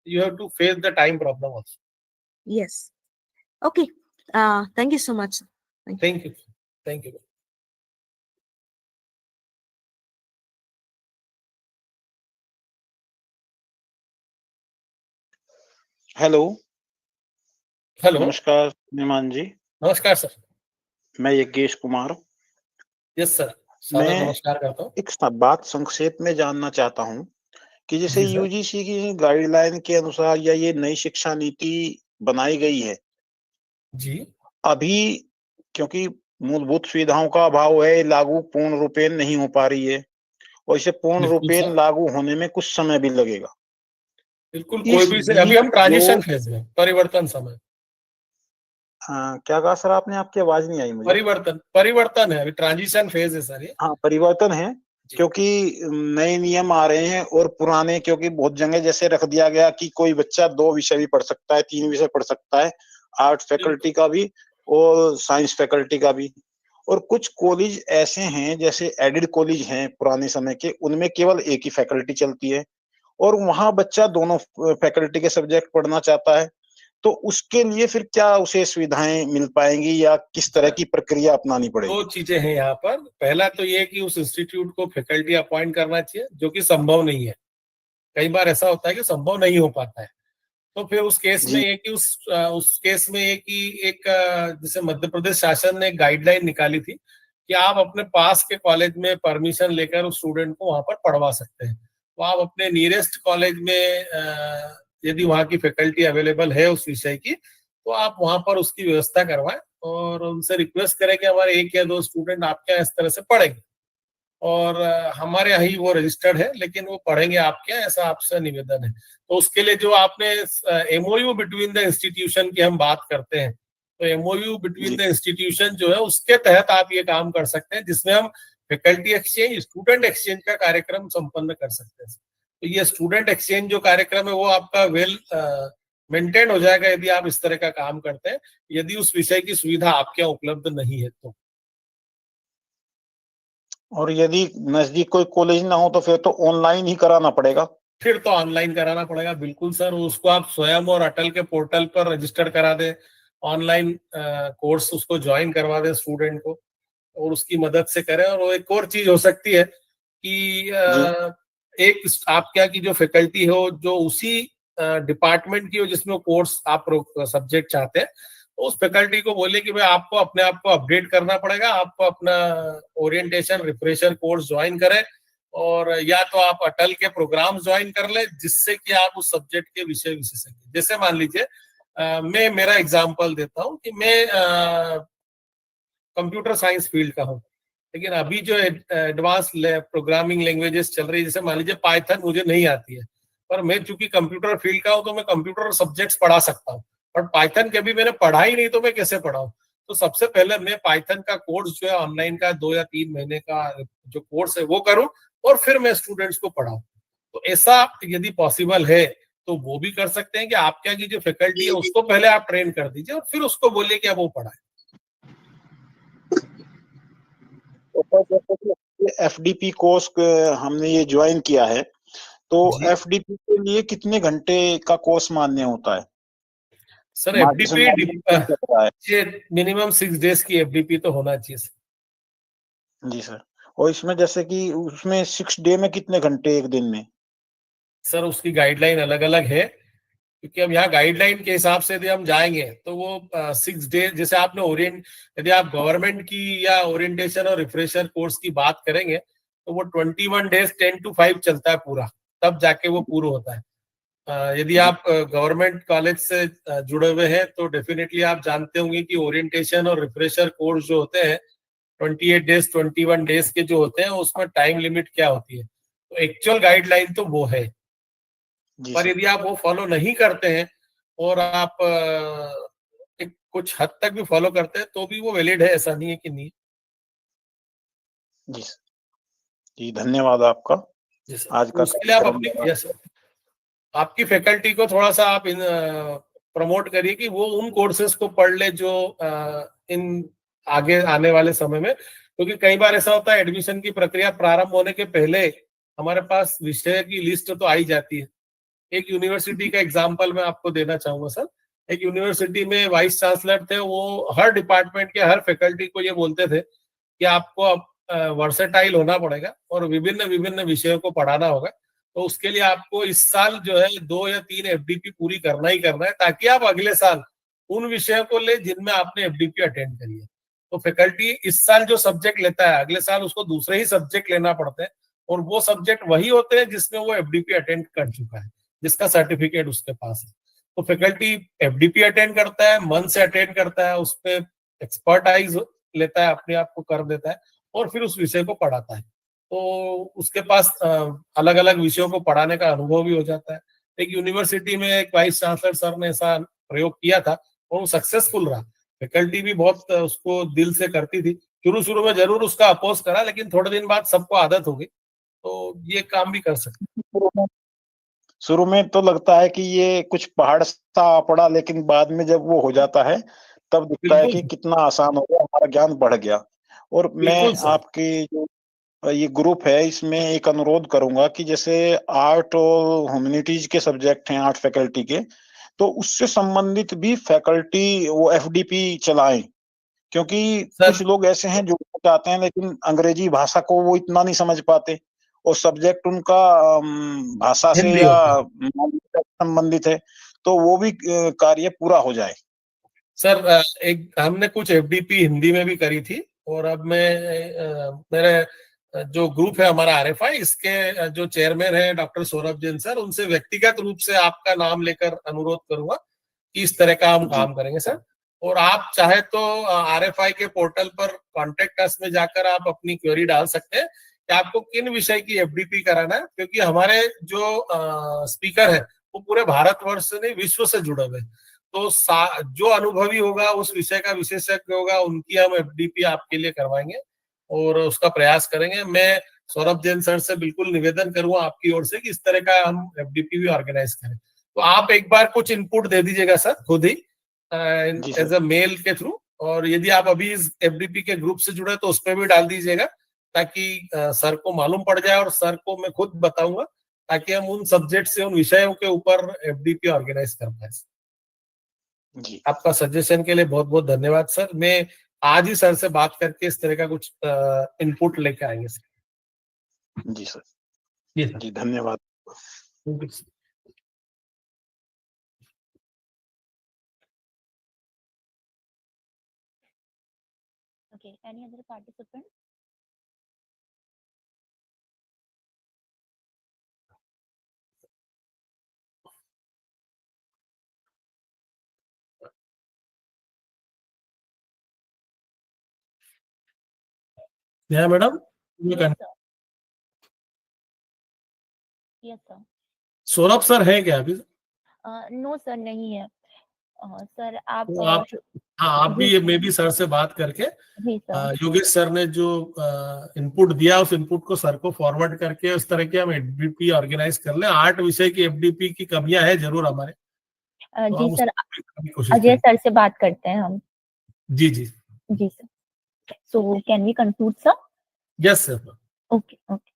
you have to face the time problem also. Yes. Okay. Thank you so much, sir. Thank you. Thank you. Thank you. Hello, hello, नमस्कार श्रीमान जी। नमस्कार sir. मैं Yagnesh Kumar. Yes sir, सादर मैं नमस्कार करता हूँ। एक बात संक्षेप में जानना चाहता हूँ कि जैसे जी सर। यूजीसी की गाइडलाइन के अनुसार या ये नई शिक्षा नीति बनाई गई है जी, अभी, क्योंकि मूलभूत सुविधाओं का अभाव है, लागू पूर्ण रूपेण नहीं हो पा रही है और इसे पूर्ण बिल्कुल रूपेण सर। लागू होने में कुछ समय भी लगेगा। बिल्कुल, कोई इस भी अभी बीच हम ट्रांजिशन जो फेज में, परिवर्तन समय, क्या कहा सर आपने? आपकी आवाज नहीं आई मुझे। परिवर्तन है, अभी ट्रांजिशन फेज है सर ये। हाँ, परिवर्तन है, क्योंकि नए नियम आ रहे हैं और पुराने, क्योंकि बहुत जगह जैसे रख दिया गया कि कोई बच्चा 2 विषय भी पढ़ सकता है, 3 विषय पढ़ सकता है, आर्ट फैकल्टी का भी और साइंस फैकल्टी का भी। और कुछ कॉलेज ऐसे हैं, जैसे एडेड कॉलेज हैं पुराने समय के, उनमें केवल एक ही फैकल्टी चलती है और वहां बच्चा दोनों फैकल्टी के सब्जेक्ट पढ़ना चाहता है, तो उसके लिए फिर क्या उसे सुविधाएं मिल पाएंगी या किस तरह की प्रक्रिया अपनानी पड़ेगी? 2 चीजें हैं यहाँ पर। पहला तो ये कि उस इंस्टीट्यूट को फैकल्टी अपॉइंट करना चाहिए, जो कि संभव नहीं है। कई बार ऐसा होता है कि संभव नहीं हो पाता है। तो फिर उस केस में ये कि उस केस में ये कि एक जैसे मध्य प्रदेश शासन ने एक गाइडलाइन निकाली थी कि आप अपने पास के कॉलेज में परमिशन लेकर उस स्टूडेंट को वहां पर पढ़वा सकते हैं। तो आप अपने नियरेस्ट कॉलेज में यदि वहां की फैकल्टी अवेलेबल है उस विषय की, तो आप वहां पर उसकी व्यवस्था करवाएं और उनसे रिक्वेस्ट करें कि हमारे 1 या 2 स्टूडेंट आपके यहाँ इस तरह से पढ़ेंगे और हमारे यहाँ ही वो रजिस्टर्ड है, लेकिन वो पढ़ेंगे आपके यहाँ, ऐसा आपसे निवेदन है। तो उसके लिए जो आपने एमओयू बिटवीन द इंस्टीट्यूशन की हम बात करते हैं, तो एमओयू बिटवीन द इंस्टीट्यूशन जो है उसके तहत आप ये काम कर सकते हैं, जिसमें हम फैकल्टी एक्सचेंज, स्टूडेंट एक्सचेंज का कार्यक्रम संपन्न कर सकते हैं। तो ये स्टूडेंट एक्सचेंज जो कार्यक्रम है वो आपका वेल मेंटेन हो जाएगा यदि आप इस तरह का काम करते हैं, यदि उस विषय की सुविधा आपके यहाँ उपलब्ध नहीं है तो। और यदि नजदीक कोई कॉलेज ना हो तो फिर तो ऑनलाइन ही कराना पड़ेगा। फिर तो ऑनलाइन कराना पड़ेगा, बिल्कुल सर। उसको आप स्वयं और अटल के पोर्टल पर रजिस्टर करा दे, ऑनलाइन कोर्स उसको ज्वाइन करवा दे स्टूडेंट को और उसकी मदद से करें। और वो एक और चीज हो सकती है कि एक आपके यहाँ की जो फैकल्टी हो जो उसी डिपार्टमेंट की हो जिसमें कोर्स आप सब्जेक्ट चाहते हैं, तो उस फैकल्टी को बोले कि भाई आपको अपने आप को अपडेट करना पड़ेगा, आपको अपना ओरिएंटेशन रिफ्रेशर कोर्स ज्वाइन करें और या तो आप अटल के प्रोग्राम ज्वाइन कर ले, जिससे कि आप उस सब्जेक्ट के विषय विशेषज्ञ। जैसे मान लीजिए मैं मेरा एग्जांपल देता हूँ कि मैं कंप्यूटर साइंस फील्ड का हूँ, लेकिन अभी जो एडवांस प्रोग्रामिंग लैंग्वेजेस चल रही है, जैसे मान लीजिए पाइथन मुझे नहीं आती है, पर मैं चूंकि कंप्यूटर फील्ड का हूँ तो मैं कंप्यूटर सब्जेक्ट्स पढ़ा सकता हूँ, और पाइथन कभी मैंने पढ़ा ही नहीं तो मैं कैसे पढ़ाऊँ। तो सबसे पहले मैं पाइथन का कोर्स जो है ऑनलाइन का 2 या 3 महीने का जो कोर्स है वो करूं और फिर मैं स्टूडेंट्स को पढ़ाऊं। तो ऐसा यदि पॉसिबल है तो वो भी कर सकते हैं कि आपके यहाँ की जो फैकल्टी है उसको पहले आप ट्रेन कर दीजिए और फिर उसको बोलिए कि अब वो पढ़ाए। एफडीपी कोर्स हमने ये ज्वाइन किया है, तो जी एफडीपी के लिए कितने घंटे का कोर्स मान्य होता है? सर, जैसे एफडीपी मॉर्निंग में चलता है। मिनिमम 6 डेज की एफडीपी तो होना चाहिए सर। जी सर। और इसमें जैसे कि उसमें 6 डे में कितने घंटे एक दिन में? सर उसकी गाइडलाइन अलग अलग है, क्योंकि अब यहाँ गाइडलाइन के हिसाब से यदि हम जाएंगे तो वो 6 डे, जैसे आपने यदि आप गवर्नमेंट की या ओरिएंटेशन और रिफ्रेशर कोर्स की बात करेंगे तो वो 21 डेज 10 to 5 चलता है पूरा, तब जाके वो पूरा होता है। यदि जी आप गवर्नमेंट कॉलेज से जुड़े हुए हैं तो डेफिनेटली आप जानते होंगे कि ओरिएंटेशन और रिफ्रेशर कोर्स जो होते हैं 28 डेज 21 डेज के जो होते हैं उसमें टाइम लिमिट क्या होती है, तो एक्चुअल गाइडलाइन तो वो है। जी पर सर। यदि आप वो फॉलो नहीं करते हैं और आप एक कुछ हद तक भी फॉलो करते हैं तो भी वो वैलिड है, ऐसा नहीं है कि नहीं। जी सर। जी धन्यवाद आपका। जी सर, आज तो का उसके लिए आप कार्यक्रम अपनी, यस सर, आपकी फैकल्टी को थोड़ा सा आप प्रमोट करिए कि वो उन कोर्सेज को पढ़ ले जो इन आगे आने वाले समय में, क्योंकि कई बार ऐसा होता है एडमिशन की प्रक्रिया प्रारंभ होने के पहले हमारे पास विषय की लिस्ट तो आई जाती है। एक यूनिवर्सिटी का एग्जांपल मैं आपको देना चाहूंगा सर। एक यूनिवर्सिटी में वाइस चांसलर थे, वो हर डिपार्टमेंट के हर फैकल्टी को ये बोलते थे कि आपको अब वर्सेटाइल होना पड़ेगा और विभिन्न विभिन्न विषयों को पढ़ाना होगा। तो उसके लिए आपको इस साल जो है 2 या 3 एफडीपी पूरी करना ही करना है, ताकि आप अगले साल उन विषयों को ले जिनमें आपने एफडीपी अटेंड करी है। तो फैकल्टी इस साल जो सब्जेक्ट लेता है अगले साल उसको दूसरे ही सब्जेक्ट लेना पड़ते हैं, और वो सब्जेक्ट वही होते हैं जिसमें वो एफडीपी अटेंड कर चुका है, जिसका सर्टिफिकेट उसके पास है। तो फैकल्टी एफडीपी अटेंड करता है, मन से अटेंड करता है, उस पर एक्सपर्टाइज लेता है, अपने आप को कर देता है और फिर उस विषय को पढ़ाता है। तो उसके पास अलग अलग विषयों को पढ़ाने का अनुभव भी हो जाता है। एक यूनिवर्सिटी में एक वाइस चांसलर सर ने ऐसा प्रयोग किया था और वो सक्सेसफुल रहा। फैकल्टी भी बहुत उसको दिल से करती थी। शुरू शुरू में जरूर उसका अपोज करा, लेकिन थोड़े दिन बाद सबको आदत हो गई, तो ये काम भी कर सकते। शुरू में तो लगता है कि ये कुछ पहाड़ सा पड़ा, लेकिन बाद में जब वो हो जाता है तब दिखता है बिल्कुल कि सर, कितना आसान हो गया, हमारा ज्ञान बढ़ गया। और मैं बिल्कुल सर। आपकी जो ये ग्रुप है इसमें एक अनुरोध करूंगा कि जैसे आर्ट और ह्यूमैनिटीज के सब्जेक्ट हैं आर्ट फैकल्टी के, तो उससे संबंधित भी फैकल्टी वो एफडीपी चलाएं, क्योंकि सर कुछ लोग ऐसे हैं जो चाहते हैं लेकिन अंग्रेजी भाषा को वो इतना नहीं समझ पाते, और सब्जेक्ट उनका भाषा से हिंदी या होता है संबंधित है, तो वो भी कार्य पूरा हो जाए। सर। एक हमने कुछ एफडीपी हिंदी में भी करी थी, और अब मैं मेरे जो ग्रुप है हमारा आरएफआई, इसके जो चेयरमैन है डॉक्टर सौरभ जैन सर, उनसे व्यक्तिगत रूप से आपका नाम लेकर अनुरोध करूंगा कि इस तरह का हम जी काम करेंगे सर। और आप चाहे तो आरएफआई के पोर्टल पर कॉन्टेक्ट अस में जाकर आप अपनी क्वेरी डाल सकते हैं कि आपको किन विषय की एफडीपी कराना है, क्योंकि हमारे जो स्पीकर है वो पूरे भारतवर्ष से नहीं विश्व से जुड़े हुए हैं। तो जो अनुभवी होगा, उस विषय का विशेषज्ञ होगा, उनकी हम एफडीपी आपके लिए करवाएंगे और उसका प्रयास करेंगे। मैं सौरभ जैन सर से बिल्कुल निवेदन करूंगा आपकी ओर से कि इस तरह का हम एफडीपी भी ऑर्गेनाइज करें। तो आप एक बार कुछ इनपुट दे दीजिएगा सर, खुद ही जी एज सर। अ मेल के थ्रू, और यदि आप अभी इस एफडीपी के ग्रुप से जुड़े तो उस पर भी डाल दीजिएगा, ताकि सर को मालूम पड़ जाए और सर को मैं खुद बताऊंगा, ताकि हम उन सब्जेक्ट से, उन विषयों के ऊपर एफडीपी ऑर्गेनाइज कर पाए। जी आपका सजेशन के लिए बहुत बहुत धन्यवाद सर। मैं आज ही सर से बात करके इस तरह का कुछ इनपुट लेके आएंगे सर। जी सर। जी सर। जी धन्यवाद। Thank you, sir. Okay, any other participant? Yeah, madam. You Yes, can. sir. Yes, sir. Saurabh sir है क्या अभी? नो सर, नहीं है। सर आप तो आप, हाँ, आप जी भी मे बी सर से बात करके जी सर योगेश सर ने जो इनपुट दिया उस इनपुट को सर को फॉरवर्ड करके उस तरह के हम एफडीपी ऑर्गेनाइज कर लें। 8 विषय की एफडीपी की कमियां है जरूर हमारे, तो जी हम सर, उसको पूरी करने की कोशिश अजय करेंगे। सर से बात करते हैं हम। जी जी, जी sir, so can we conclude, sir? Yes sir. Okay, okay.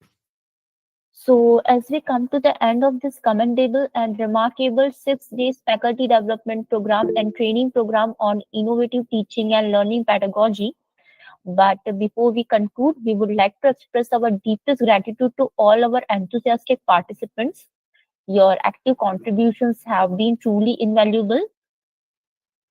So as we come to the end of this commendable and remarkable 6 days faculty development program and training program on innovative teaching and learning pedagogy, but before we conclude, we would like to express our deepest gratitude to all our enthusiastic participants. Your active contributions have been truly invaluable,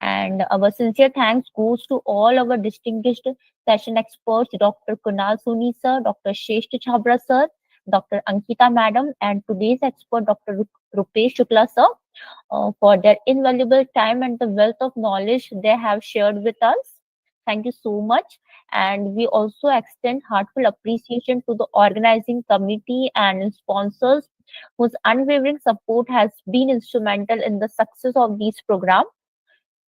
and our sincere thanks goes to all our distinguished session experts, Dr. Kunal Soni sir, Dr. Shesht Chabra sir, Dr. Ankita madam, and today's expert, Dr. Rupesh Shukla sir, for their invaluable time and the wealth of knowledge they have shared with us. Thank you so much. And we also extend heartfelt appreciation to the organizing committee and sponsors whose unwavering support has been instrumental in the success of these programs.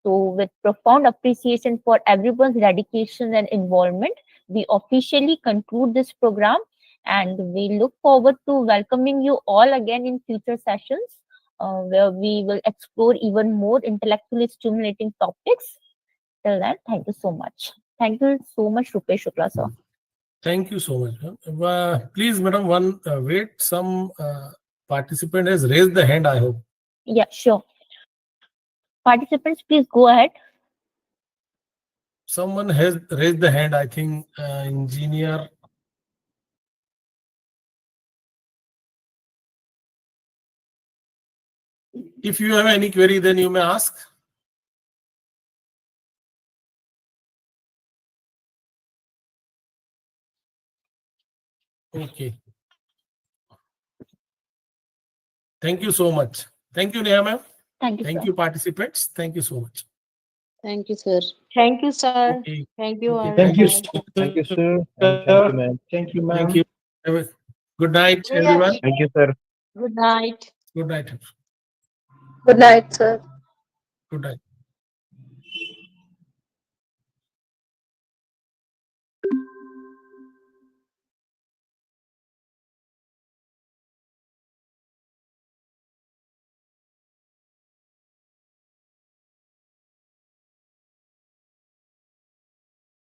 So, with profound appreciation for everyone's dedication and involvement, we officially conclude this program, and we look forward to welcoming you all again in future sessions where we will explore even more intellectually stimulating topics. Till then, thank you so much. Thank you so much, Rupesh Shukla, sir. Thank you so much, ma'am. Please, madam, one wait. Some participant has raised the hand, I hope. Yeah, sure. Participants, please go ahead. Someone has raised the hand, I think, engineer. If you have any query, then you may ask. Okay. Thank you so much. Thank you, Neha ma'am. Thank you, Thank sir. you, participants. Thank you so much. Thank you, sir. Thank you, sir. Okay. Thank you Okay. all. Thank you. Thank you, sir. And thank you, ma'am. Thank you, Thank ma'am. you. Have a good night, Yeah. everyone. Thank you, sir. Good night. Good night. Good night, sir. Good night.